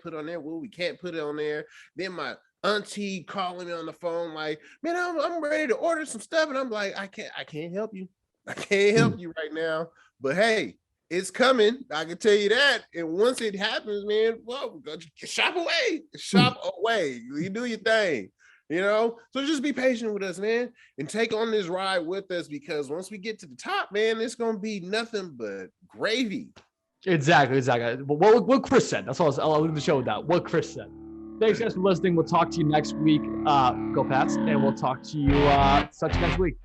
put on there, what we can't put on there. Then my auntie calling me on the phone like, man, I'm ready to order some stuff. And I'm like, I can't help you. I can't help you right now. But hey, It's coming. I can tell you that. And once it happens, man, well, shop away. Shop away. You do your thing. So just be patient with us, man, and take on this ride with us, because once we get to the top, man, it's going to be nothing but gravy. Exactly. But what Chris said. That's all. I'll leave the show with that. What Chris said. Thanks, guys, for listening. We'll talk to you next week. Go Pats, and we'll talk to you next week.